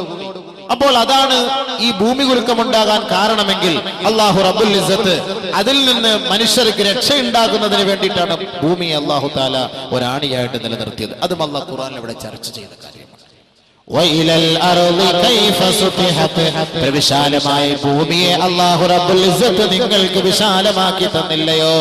അപ്പോൾ അതാണ് ഈ ഭൂമി കുലുക്കമുണ്ടാകാൻ കാരണമെങ്കിൽ അല്ലാഹു റബ്ബുൽ ഇസ്സത്ത് അതിൽ നിന്ന് മനുഷ്യർക്ക് രക്ഷയുണ്ടാകുന്നതിന് വേണ്ടിയിട്ടാണ് ഭൂമിയെ അല്ലാഹു തആല ഒരാണിയായിട്ട് നിലനിർത്തിയത്. അതും അല്ലാഹു ഖുർആനിൽ ഇവിടെ ചർച്ച ചെയ്ത കാര്യമാണ്. വിശാലമായ ഭൂമിയെ അല്ലാഹു റബ്ബുൽ ഇസ്സത്ത് നിങ്ങൾക്ക് വിശാലമാക്കി തന്നില്ലയോ?